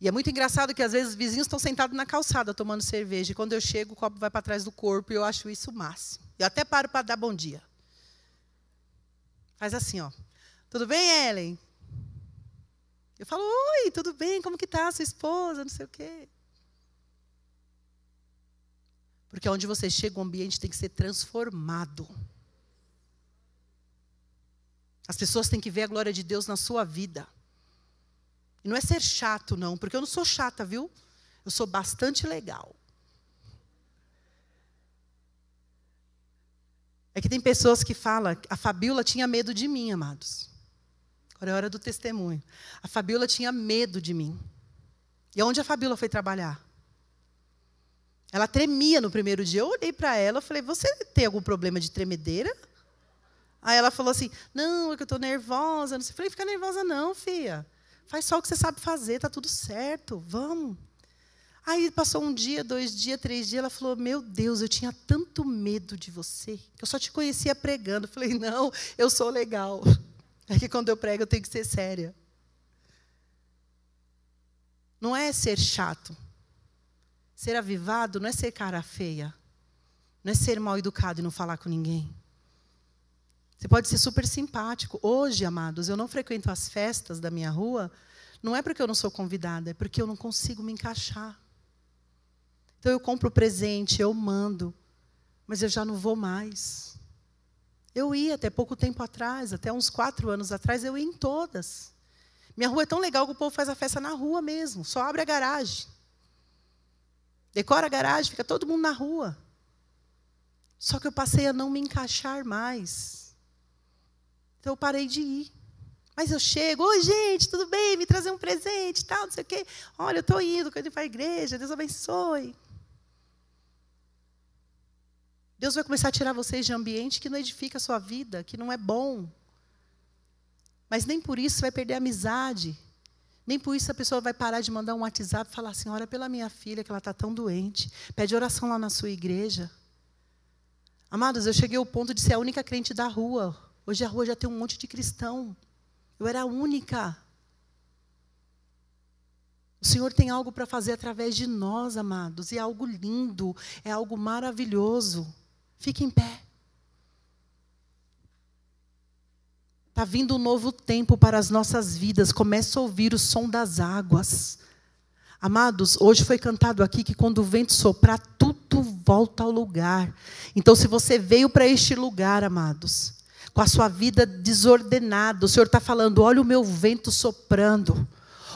E é muito engraçado que às vezes os vizinhos estão sentados na calçada tomando cerveja. E quando eu chego, o copo vai para trás do corpo e eu acho isso o máximo. Eu até paro para dar bom dia. Faz assim, ó. Tudo bem, Ellen? Eu falo, oi, tudo bem? Como que tá sua esposa? Não sei o quê. Porque onde você chega, o ambiente tem que ser transformado. As pessoas têm que ver a glória de Deus na sua vida. E não é ser chato, não. Porque eu não sou chata, viu? Eu sou bastante legal. É que tem pessoas que falam, a Fabiola tinha medo de mim, amados. Agora é a hora do testemunho. A Fabiola tinha medo de mim. E aonde a Fabiola foi trabalhar? Ela tremia no primeiro dia. Eu olhei para ela e falei, você tem algum problema de tremedeira? Aí ela falou assim, não, é que eu estou nervosa. Não sei. Eu falei, fica nervosa não, filha. Faz só o que você sabe fazer, está tudo certo, vamos. Aí passou um dia, 2 dias, 3 dias, ela falou, meu Deus, eu tinha tanto medo de você, que eu só te conhecia pregando. Eu falei, não, eu sou legal. É que quando eu prego eu tenho que ser séria. Não é ser chato. Ser avivado não é ser cara feia. Não é ser mal educado e não falar com ninguém. Você pode ser super simpático. Hoje, amados, eu não frequento as festas da minha rua, não é porque eu não sou convidada, é porque eu não consigo me encaixar. Então eu compro presente, eu mando, mas eu já não vou mais. Eu ia até pouco tempo atrás, até uns 4 anos atrás, eu ia em todas. Minha rua é tão legal que o povo faz a festa na rua mesmo, só abre a garagem. Decora a garagem, fica todo mundo na rua. Só que eu passei a não me encaixar mais. Então eu parei de ir. Mas eu chego, oi gente, tudo bem? Me trazer um presente, tal, não sei o quê. Olha, eu estou indo para a igreja, Deus abençoe. Deus vai começar a tirar vocês de ambiente que não edifica a sua vida, que não é bom. Mas nem por isso você vai perder a amizade. Nem por isso a pessoa vai parar de mandar um WhatsApp e falar assim, ora pela minha filha, que ela está tão doente. Pede oração lá na sua igreja. Amados, eu cheguei ao ponto de ser a única crente da rua. Hoje a rua já tem um monte de cristão. Eu era a única. O Senhor tem algo para fazer através de nós, amados. E é algo lindo, é algo maravilhoso. Fique em pé. Está vindo um novo tempo para as nossas vidas. Começa a ouvir o som das águas. Amados, hoje foi cantado aqui que quando o vento soprar, tudo volta ao lugar. Então, se você veio para este lugar, amados, com a sua vida desordenada, o Senhor está falando, olha o meu vento soprando.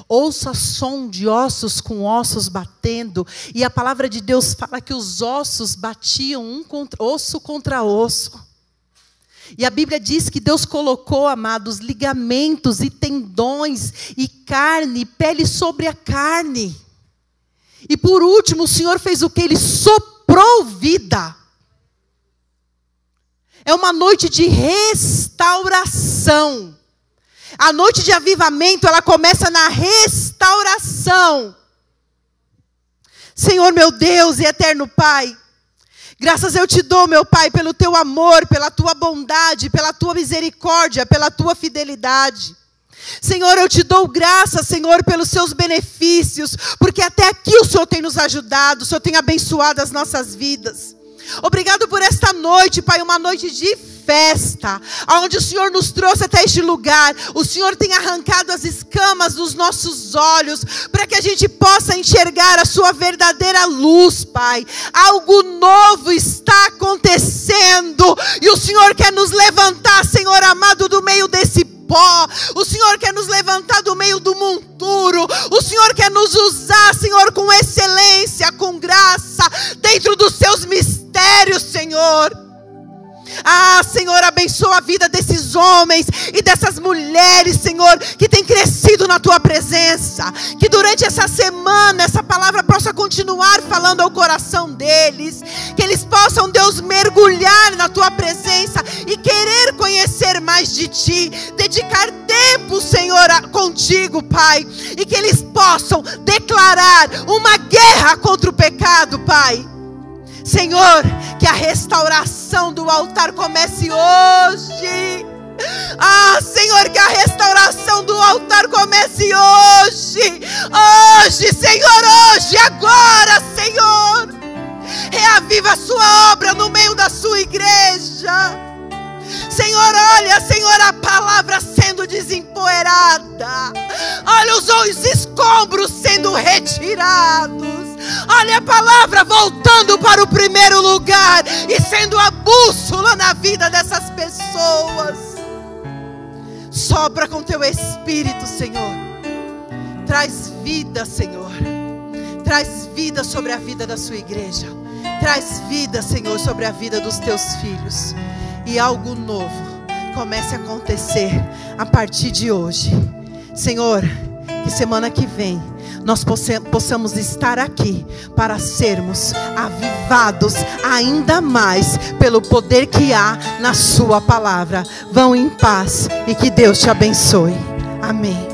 ouça som de ossos com ossos batendo. E a palavra de Deus fala que os ossos batiam osso contra osso. E a Bíblia diz que Deus colocou, amados, ligamentos e tendões e carne, pele sobre a carne. E por último, o Senhor fez o que? Ele soprou vida. É uma noite de restauração. A noite de avivamento, ela começa na restauração. Senhor meu Deus e eterno Pai, graças eu te dou, meu Pai, pelo teu amor, pela tua bondade, pela tua misericórdia, pela tua fidelidade. Senhor, eu te dou graças, Senhor, pelos seus benefícios, porque até aqui o Senhor tem nos ajudado, o Senhor tem abençoado as nossas vidas. Obrigado por esta noite, Pai, uma noite de festa, onde o Senhor nos trouxe até este lugar. O Senhor tem arrancado as escamas dos nossos olhos, para que a gente possa enxergar a sua verdadeira luz, Pai. Algo novo está acontecendo, e o Senhor quer nos levantar, Senhor amado, do meio desse pó. O Senhor quer nos levantar do meio do monturo. O Senhor quer nos usar, Senhor, com excelência, com graça, dentro dos seus mistérios, Senhor. Ah, Senhor, abençoa a vida desses homens e dessas mulheres, Senhor, que têm crescido na Tua presença. Que durante essa semana, essa palavra possa continuar falando ao coração deles. Que eles possam, Deus, mergulhar na Tua presença e querer conhecer mais de Ti. Dedicar tempo, Senhor, contigo, Pai. E que eles possam declarar uma guerra contra o pecado, Pai. Senhor, que a restauração do altar comece hoje. Ah, Senhor, que a restauração do altar comece hoje. Hoje, Senhor, hoje, agora, Senhor. Reaviva a sua obra no meio da sua igreja. Senhor, olha, Senhor, a palavra sendo desempoeirada. Olha os escombros sendo retirados. Olha a palavra voltando para o primeiro lugar e sendo a bússola na vida dessas pessoas. Sopra com teu Espírito, Senhor. Traz vida, Senhor. Traz vida sobre a vida da sua igreja. Traz vida, Senhor, sobre a vida dos teus filhos. E algo novo comece a acontecer a partir de hoje. Senhor, que semana que vem nós possamos estar aqui para sermos avivados ainda mais pelo poder que há na sua palavra. Vão em paz e que Deus te abençoe. Amém.